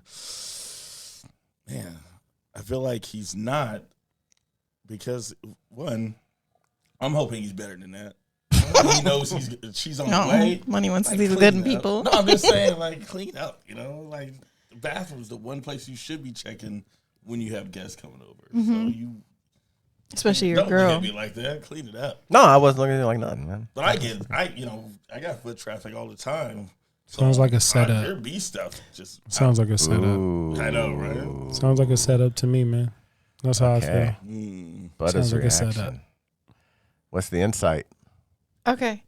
man, I feel like he's not because one, I'm hoping he's better than that. He knows she's on the way. Money wants to Like, see the clean good in up. people. No, I'm just saying, like, clean up. Like the bathroom's the one place you should be checking when you have guests coming over. So you Especially your don't look girl. at me like that. Clean it up. No, I wasn't looking at you like nothing, man. But I got foot traffic all the time. Sounds like a There setup. be stuff. Just Sounds like a setup. Ooh. I know, right? Sounds like a setup to me, man. That's how I Okay. feel. Butter's Sounds like a setup. reaction. What's the insight? Okay.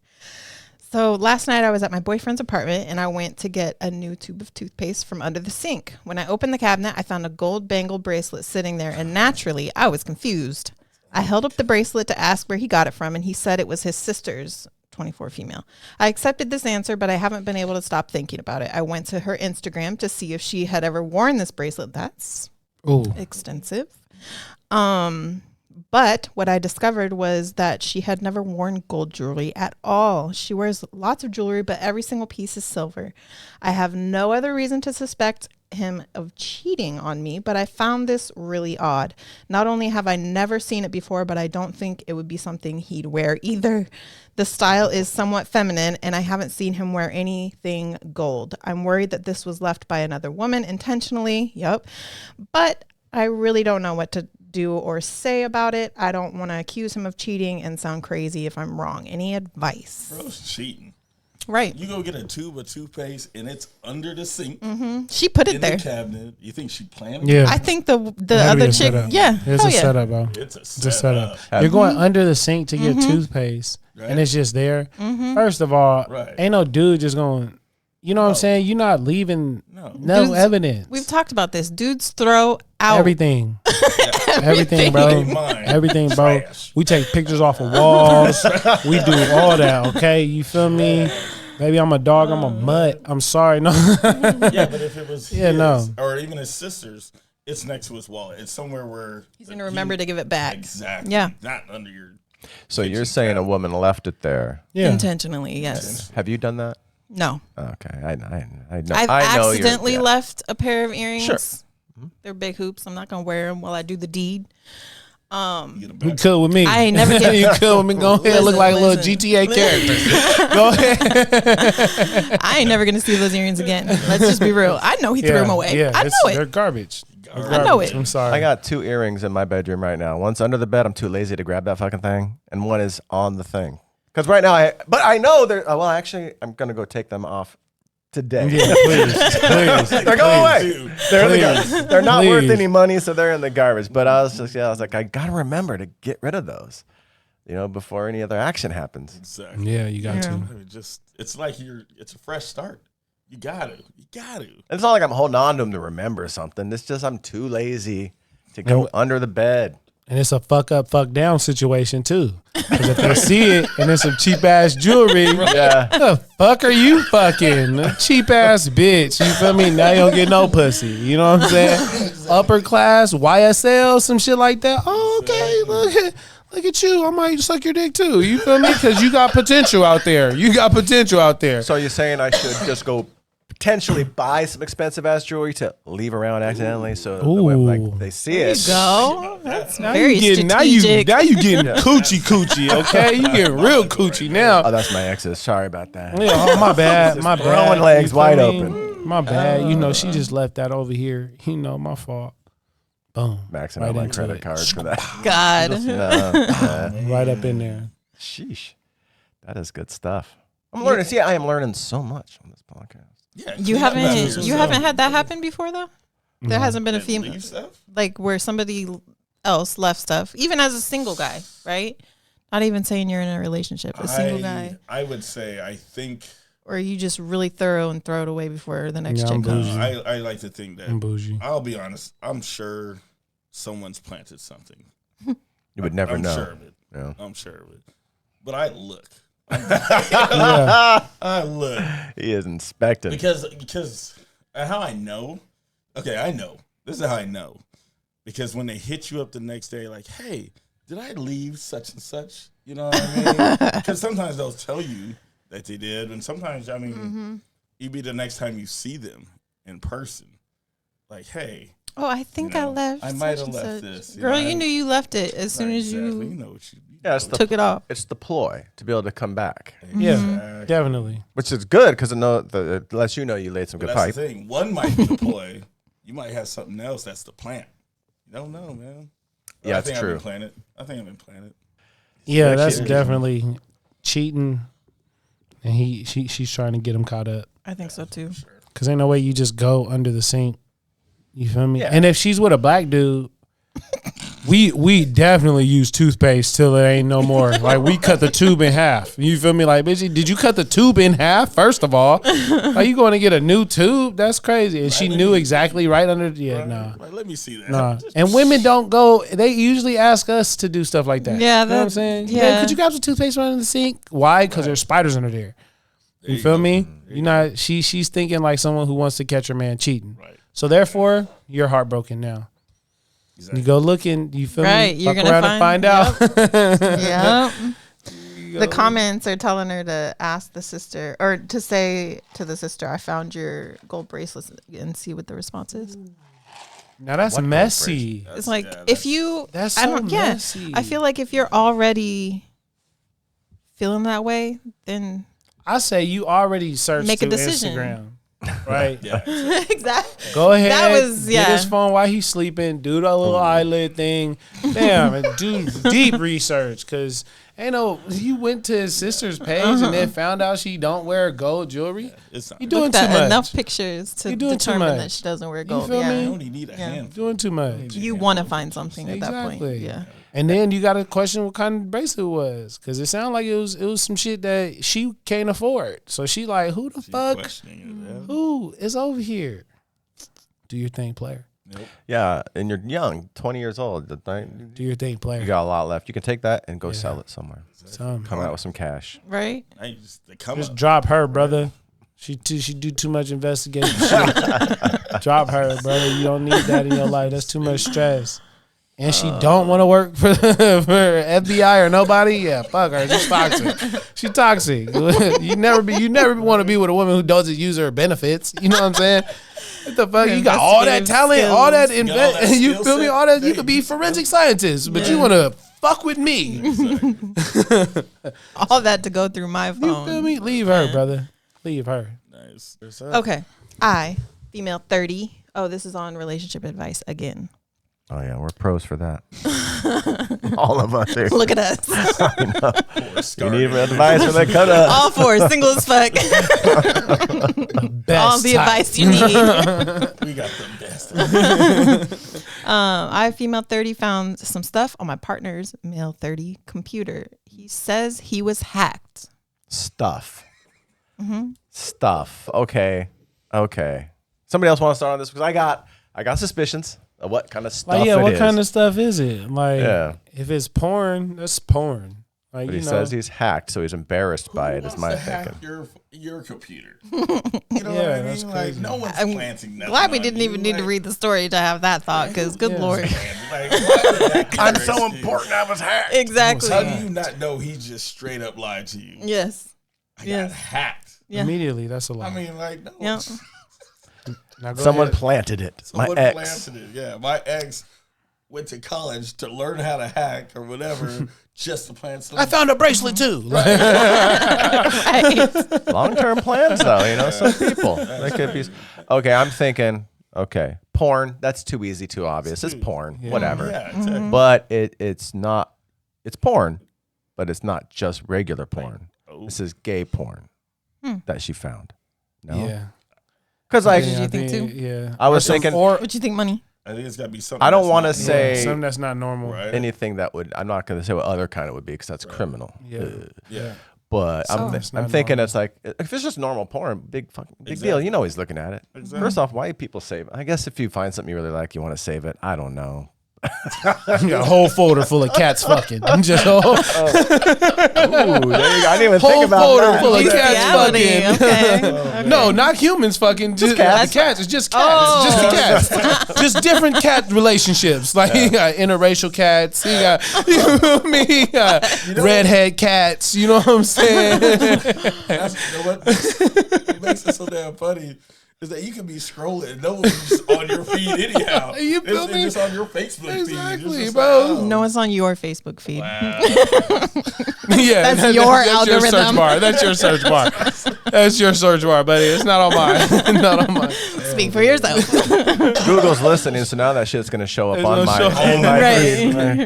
So last night I was at my boyfriend's apartment and I went to get a new tube of toothpaste from under the sink. When I opened the cabinet, I found a gold bangle bracelet sitting there, and naturally I was confused. I held up the bracelet to ask where he got it from, and he said it was his sister's, 24 female. I accepted this answer, but I haven't been able to stop thinking about it. I went to her Instagram to see if she had ever worn this bracelet. That's extensive. But what I discovered was that she had never worn gold jewelry at all. She wears lots of jewelry, but every single piece is silver. I have no other reason to suspect him of cheating on me, but I found this really odd. Not only have I never seen it before, but I don't think it would be something he'd wear either. The style is somewhat feminine, and I haven't seen him wear anything gold. I'm worried that this was left by another woman intentionally. Yep. But I really don't know what to do or say about it. I don't want to accuse him of cheating and sound crazy if I'm wrong. Any advice? Bro's cheating. Right. You go get a tube of toothpaste and it's under the sink She put it in there. the cabinet. You think she planned it? Yeah. I think the That'd be other a chick, setup. yeah. It's Hell a yeah. setup, bro. It's a It's a setup. setup. You're going under the sink to get toothpaste, and it's just there. First of all, Right. ain't no dude just going. You know what I'm saying? You're not leaving no Dudes- evidence. We've talked about this. Dudes throw out Everything. Everything, bro. Ain't mine. Everything, bro. Trash. We take pictures off of walls. We do all that, okay? You feel me? Maybe I'm a dog. I'm a mutt. I'm sorry. No. Yeah, but if it was Yeah, his, no. or even his sister's, it's next to his wallet. It's somewhere where He's going to remember to give it back. Exactly. Yeah. Not under your. So you're saying a woman left it there. Yeah. Intentionally, yes. Have you done that? No. Okay, I know. I've I know accidentally you're, left a pair of earrings. Sure. They're big hoops. I'm not going to wear them while I do the deed. Get him You back. cool with me? I ain't never You get. cool with me? Go ahead. Look like a little Listen. GTA character. Go ahead. I ain't never going to see those earrings again. Let's just be real. I know he threw them away. Yeah, I know They're it. garbage. They're I know garbage. it. I'm sorry. I got 2 earrings in my bedroom right now. One's under the bed. I'm too lazy to grab that fucking thing, and one is on the thing. Because right now, I know they're. Well, actually, I'm gonna go take them off today. Yeah, please. They're going away. Dude. They're in the garbage. They're not worth Please. any money, so they're in the garbage. But I was like, I gotta remember to get rid of those, before any other action happens. Exactly. Yeah, you got to. I mean, it's like it's a fresh start. You got to. And it's not like I'm holding on to them to remember something. It's just I'm too lazy to go under the bed. And it's a fuck up, fuck down situation too. Because if they see it and it's some cheap ass jewelry, Yeah. the fuck are you fucking? A cheap ass bitch. You feel me? Now you don't get no pussy. You know what I'm saying? Upper class, YSL, some shit like that. Oh, okay. Look at you. I might suck your dick too. You feel me? Because you got potential out there. So you're saying I should just go potentially buy some expensive ass jewelry to leave around accidentally, so the way, like, they see it. Go. That's Now very you getting, strategic. now you getting coochie, okay? You getting real coochie now. Oh, that's my exes. Sorry about that. Yeah, oh, my bad. My bad. throwing legs You feel wide me? open. My bad. She just left that over here. My fault. Boom. Maxing Right out my into credit it. card for that. God. Right up in there. Sheesh. That is good stuff. I'm learning. See, I am learning so much on this podcast. Yeah, You haven't had that happen before though? There hasn't been a female leave stuff? like where somebody else left stuff, even as a single guy, right? Not even saying you're in a relationship, a single guy, I would say I think. or you just really thorough and throw it away before the next Yeah, I'm chick comes. bougie. I like to think that. I'm bougie. I'll be honest. I'm sure someone's planted something. You would never I'm know. sure of it. Yeah. I'm sure of it. But I look. Yeah. I look He is inspecting. because how I know. Okay, I know. This is how I know. Because when they hit you up the next day, like, hey, did I leave such and such? You know what I mean? Because sometimes they'll tell you that they did, and sometimes you be the next time you see them in person, like, hey. Oh, I think I left. I might such have and left such. this. Girl, you knew you left it as soon as exactly. You you know what you took it off. It's the ploy to be able to come back, Yeah, definitely. which is good because it lets you know you laid some good That's pipe. the thing. One might be the play. You might have something else that's the plant. You don't know, man. But Yeah, I it's think true. I've been planted. I think I've been planted. Yeah, that's Actually- definitely cheating. And she's trying to get him caught up. I think so too. Cause ain't no way you just go under the sink. You feel me? Yeah. And if she's with a black dude, we definitely use toothpaste till there ain't no more. Like we cut the tube in half. You feel me? Like, bitch, did you cut the tube in half? First of all, are you going to get a new tube? That's crazy. And she knew exactly right under. Yeah, no. Like, let me see that. Nah. And women don't go. They usually ask us to do stuff like that. Yeah, you know what I'm saying. yeah. Babe, could you grab some toothpaste right in the sink? Why? Because there's spiders under there. You feel me? You're not. She's thinking like someone who wants to catch her man cheating. Right. So therefore, you're heartbroken now. Exactly. You go looking. You feel Right, me? you're Fuck gonna around and find find- out. Yeah. The comments are telling her to ask the sister or to say to the sister, I found your gold bracelets and see what the response is. Now that's What messy. It's like yeah, if you That's I so don't messy. I feel like if you're already feeling that way, then I say you already searched Make a through decision. Instagram. Right. Yeah. exactly. Go ahead. That was- Get yeah. his phone while he's sleeping. Do the little eyelid thing. Damn. And do deep research because ain't no. You went to his sister's page and then found out she don't wear gold jewelry. It's not. You doing too That much. enough pictures to You're doing too determine much. that she doesn't wear gold. feel Yeah. me? You only need a handful. Doing too much. You want to find something at that point. Exactly. Yeah. And then you got to question what kind of bracelet it was, because it sounded like it was some shit that she can't afford. So she like, who the fuck? Questioning it, yeah. Who is over here? Do your thing, player. Nope. Yeah, and you're young, 20 years old. Right? Do your thing, player. You got a lot left. You can take that and go sell it somewhere. Some. Come out with some cash. Right? I just they come Just up. drop her, brother. She do too much investigating shit. Drop her, brother. You don't need that in your life. That's too much stress. And she don't want to work for FBI or nobody. Yeah, fuck her. She's toxic. She toxic. You never want to be with a woman who doesn't use her benefits. You know what I'm saying? What the fuck? You got all that Investigative talent, all that You got all that you skill feel me? set. All that you There could you be go. forensic scientist, but you want to fuck with me. All that to go through my You feel phone. me? Leave her, brother. Leave her. Nice. Okay. I, female 30. Oh, this is on relationship advice again. Oh, yeah, we're pros for that. All of us here. Look at us. You need advice from the coda. All four, single as fuck. Best All the type. advice you need. We got the best. I, female 30, found some stuff on my partner's male 30 computer. He says he was hacked. Stuff. Stuff. Okay. Somebody else want to start on this? Because I got suspicions of what kind of stuff Like, yeah, it what is. kind of stuff is it? Like, Yeah. if it's porn, that's porn. Like, But you he know, says he's hacked, so he's embarrassed by it, is Wants my to hack thinking. your computer. You know what Yeah, I that's mean? Like crazy. no one's I'm planting nothing. Glad we on didn't you. even need to Like, read the story to have that thought, because good Yeah. Lord. Like, why did that I'm get so arrested? important, I was hacked. Exactly. How do you not know he just straight up lied to you? Yes. I got Yes. hacked. Yeah. immediately, that's a lie. I mean, like, no. Yeah. Now go Someone ahead. planted it. Someone My ex. planted it. Yeah, my ex went to college to learn how to hack or whatever, just to plant something. I found a bracelet too. Like, Right. Long-term plans, though, you know, some people. That could be. Okay, I'm thinking, okay, porn, that's too easy, too obvious. It's porn, whatever. Yeah, exactly. But it's not, it's porn, but it's not just regular porn. This is gay porn that she found. No? yeah. Because, like, Did you I think too? Yeah. I was Or some- thinking- or What you think, money? I think it's got to be something. I don't that's want to not say something that's not normal. right. anything that would, I'm not going to say what other kind it would be because that's criminal. Yeah. Yeah. But It's I'm not thinking normal. it's like, if it's just normal porn, big deal. Exactly. You know he's looking at it. Exactly. First off, why do people save it? I guess if you find something you really like, you want to save it. I don't know. You got a whole folder full of cats fucking. Just a whole, Ooh, there you go. I didn't even whole think about folder that. full of cats Bestiality. fucking. Okay. No, not humans fucking. Just cats? The cats. It's just cats. Oh. It's just the cats. Just different cat relationships. Like you got interracial cats. You got you know what I mean? You got redhead cats. You know what I'm saying? That's, you know what makes it so damn funny is that you can be scrolling and no one's on your feed anyhow. You feel it's me? just on your Facebook feed. Exactly, It's just bro. Like, oh, No, it's on your Facebook feed. wow. Yeah, That's your Your search algorithm. bar. That's your search bar. That's your search bar, buddy. It's not on mine. Not on mine. Speak for yourself. Google's listening, so now that shit's going to show up It's on gonna show my up.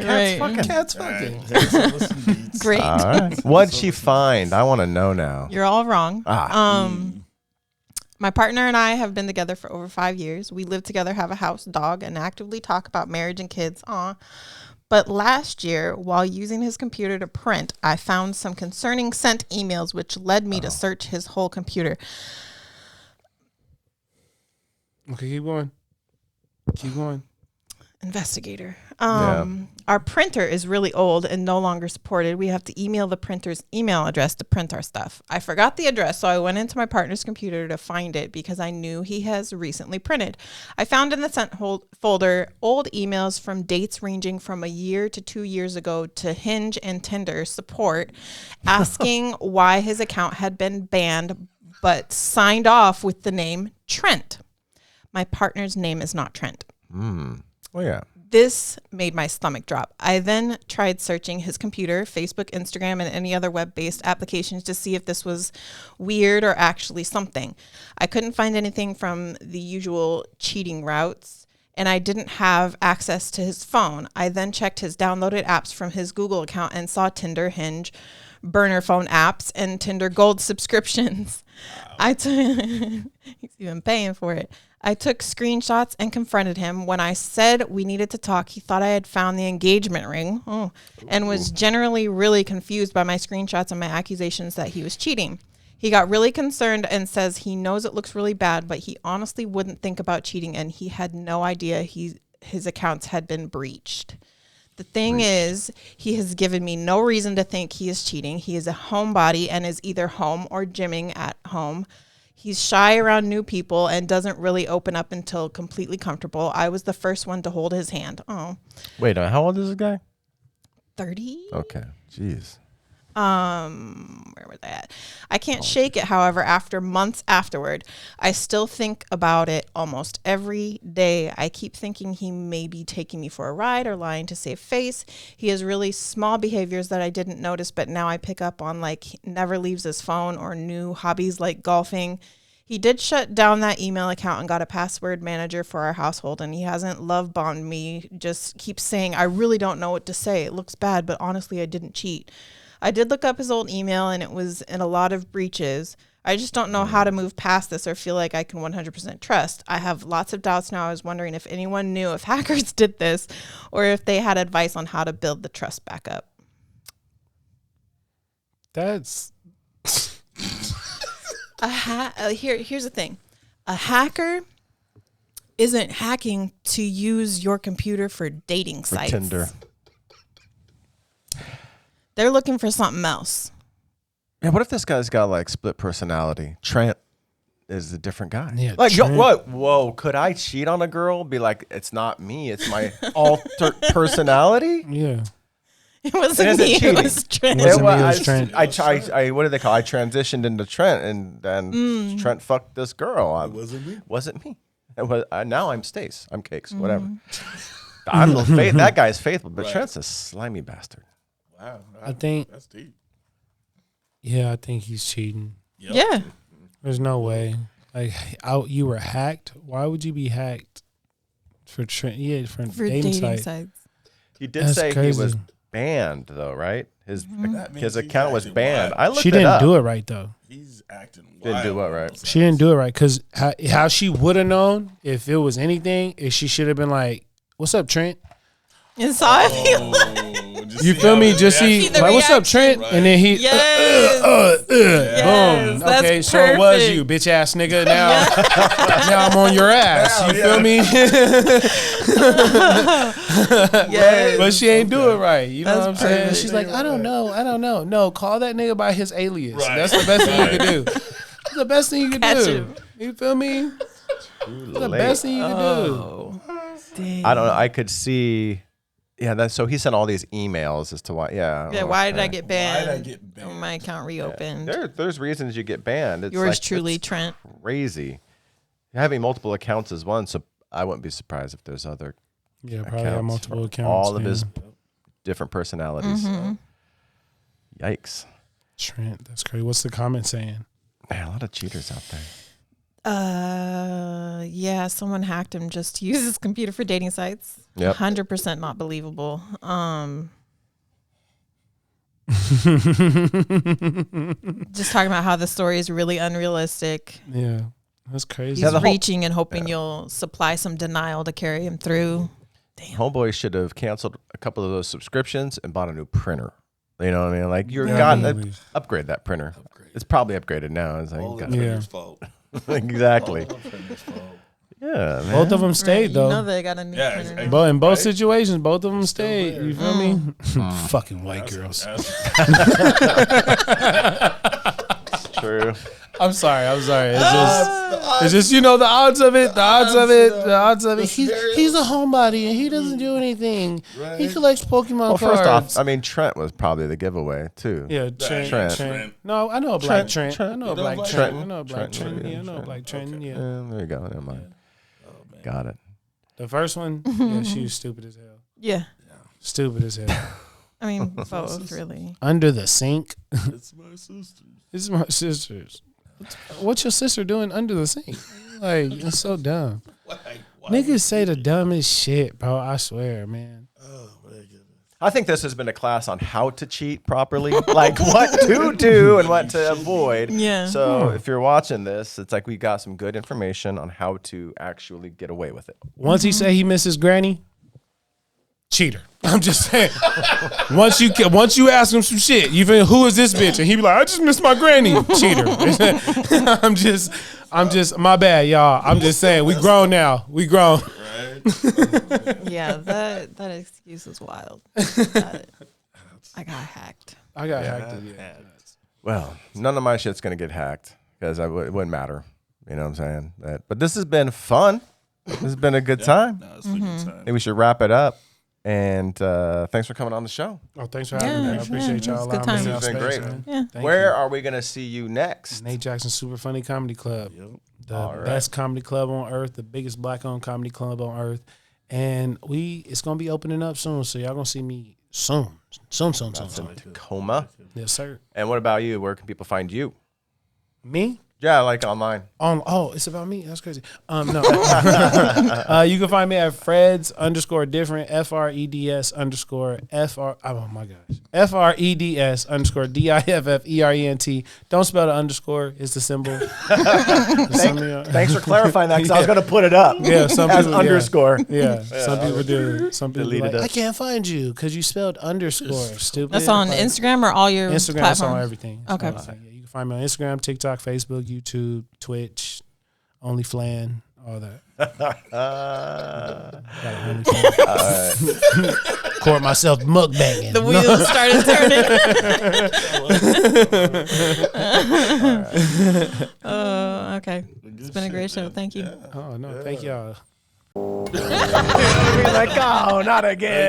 Right. Right. Cats fucking. Here's some listen beats. Great. All right. What'd she find? I want to know now. You're all wrong. My partner and I have been together for over 5 years. We live together, have a house, dog, and actively talk about marriage and kids. But last year, while using his computer to print, I found some concerning sent emails, which led me to search his whole computer. Okay, keep going. Keep going. Investigator. Our printer is really old and no longer supported. We have to email the printer's email address to print our stuff. I forgot the address, so I went into my partner's computer to find it because I knew he has recently printed. I found in the sent folder old emails from dates ranging from a year to 2 years ago to Hinge and Tinder support, asking why his account had been banned but signed off with the name Trent. My partner's name is not Trent. Oh, yeah. This made my stomach drop. I then tried searching his computer, Facebook, Instagram, and any other web-based applications to see if this was weird or actually something. I couldn't find anything from the usual cheating routes, and I didn't have access to his phone. I then checked his downloaded apps from his Google account and saw Tinder, Hinge, burner phone apps, and Tinder Gold subscriptions. Wow. He's even paying for it. I took screenshots and confronted him. When I said we needed to talk, he thought I had found the engagement ring and was generally really confused by my screenshots and my accusations that he was cheating. He got really concerned and says he knows it looks really bad, but he honestly wouldn't think about cheating, and he had no idea his accounts had been breached. The thing is, he has given me no reason to think he is cheating. He is a homebody and is either home or gymming at home. He's shy around new people and doesn't really open up until completely comfortable. I was the first one to hold his hand. Oh. Wait, how old is this guy? 30? Okay. Jeez. Where was I at? I can't shake it, however, after months afterward. I still think about it almost every day. I keep thinking he may be taking me for a ride or lying to save face. He has really small behaviors that I didn't notice, but now I pick up on, like he never leaves his phone or new hobbies like golfing. He did shut down that email account and got a password manager for our household, and he hasn't love bombed me, just keeps saying, I really don't know what to say. It looks bad, but honestly, I didn't cheat. I did look up his old email, and it was in a lot of breaches. I just don't know how to move past this or feel like I can 100% trust. I have lots of doubts now. I was wondering if anyone knew if hackers did this or if they had advice on how to build the trust back up. That's... Here's the thing. A hacker isn't hacking to use your computer for dating sites. Tinder. They're looking for something else. Yeah, what if this guy's got like split personality? Trent is a different guy. Yeah, like, Trent. what? Whoa, could I cheat on a girl? Be like, it's not me. It's my altered personality? Yeah. It wasn't me. cheating. It was Trent. It wasn't me, it was Trent. I what do they call? I transitioned into Trent, and then Trent fucked this girl. It wasn't me. Wasn't me. It was, now I'm Stace. I'm Cakes. Whatever. I'm the that guy's faithful, but Right. Trent's a slimy bastard. Wow. I think... That's deep. Yeah, I think he's cheating. Yep. Yeah. There's no way. Like, you were hacked. Why would you be hacked for dating sites? He did That's say crazy. he was banned, though, right? His That means his he's account was acting banned. wild. I looked She it didn't up. do it right, though. He's acting wild. Didn't do what right? She didn't do it right because how she would have known if it was anything is she should have been like, "What's up, Trent?" And saw it. You feel me? Just see, the like, "What's up, reaction. Trent?" And then he, Yes. boom. That's Okay, so it was perfect. you, bitch ass nigga. Now, now I'm on your ass. You feel me? Yes. But she ain't do it right. You know That's what I'm saying? perfect. She's like, I don't know. No, call that nigga by his alias. Right. That's the best thing you can do. That's the best thing you can Catch do. him. You feel me? That's the best thing you can do. Dang. I don't know. I could see. Yeah, so he sent all these emails as to why. Yeah. Yeah, why did I get Why banned? did I get banned? Oh, my account reopened. There's reasons you get banned. It's Yours like, truly, it's Trent. crazy. Having multiple accounts is one, so I wouldn't be surprised if there's other Yeah, probably have accounts multiple for accounts. all of yeah. his different personalities. Yikes. Trent, that's crazy. What's the comment saying? Man, a lot of cheaters out there. Yeah, someone hacked him just to use his computer for dating sites. Yep. 100% not believable. Just talking about how the story is really unrealistic. Yeah. That's crazy. He's reaching and hoping you'll supply some denial to carry him through. Damn. Homeboy should have canceled a couple of those subscriptions and bought a new printer. You know what I mean? Like upgrade that printer. It's probably upgraded now. It's like, All the printer's fault. Exactly. All the printer's fault. Yeah, man. Both of them stayed though. You know they got a new printer. Exactly. But in both situations, both of them stayed. there. You feel me? Fucking white girls. True. I'm sorry. It's just the odds of it. He's a homebody and he doesn't do anything. He collects Pokemon cards. First off, I mean Trent was probably the giveaway too. Yeah, Trent. No, I know a black Trent. I know a black Trent. I know a black Trent. Yeah, I know a black Trent. Yeah. There you go. Never mind. Got it. The first one, yeah, she was stupid as hell. Yeah. Stupid as hell. I mean, both really. Under the sink. It's my sister. It's my sister's. What's your sister doing under the sink? Like, it's so dumb. Why Niggas say the dumbest shit, bro. I swear, man. Oh my goodness. I think this has been a class on how to cheat properly, like what to do and what to avoid. Yeah. So if you're watching this, it's like we got some good information on how to actually get away with it. Once he say he misses Granny, cheater. I'm just saying. Once you ask him some shit, you feel, who is this bitch? And he be like, I just missed my Granny. Cheater. I'm just my bad, y'all. I'm just saying, we grown now. We grown. Right? Yeah, that excuse is wild. I got hacked. I got hacked again. Well, none of my shit's gonna get hacked because it wouldn't matter. You know what I'm saying? But this has been fun. This has been a good time. No, it's a good time. Maybe we should wrap it up. And thanks for coming on the show. Oh, thanks for having me. I appreciate y'all. It's a good allowing me time. to This has been space, great. man. Yeah. Thank Where you. are we gonna see you next? Nate Jackson Super Funny Comedy Club. The All right. best comedy club on earth, the biggest black-owned comedy club on earth. And it's gonna be opening up soon, so y'all gonna see me soon. Soon. Tacoma. Yes, sir. And what about you? Where can people find you? Me? Yeah, like online. It's about me. That's crazy. No. You can find me at Freds _ Freds _ oh my gosh. Freds _ DIFFERENT. Don't spell the underscore. It's the symbol. Thanks for clarifying that because I was gonna put it up. Yeah, some as people underscore. Yeah, some people do. Some people Deleted like, it. I can't find you because you spelled underscore. Stupid. That's on Like, Instagram or all your Instagram. platforms? That's on everything. Okay. Yeah, you can find me on Instagram, TikTok, Facebook, YouTube, Twitch, OnlyFlan, all that. Record myself mukbanging. The wheels started turning. Oh, okay. It's been a great show. Thank you. Oh no, thank y'all. Like, oh, not again.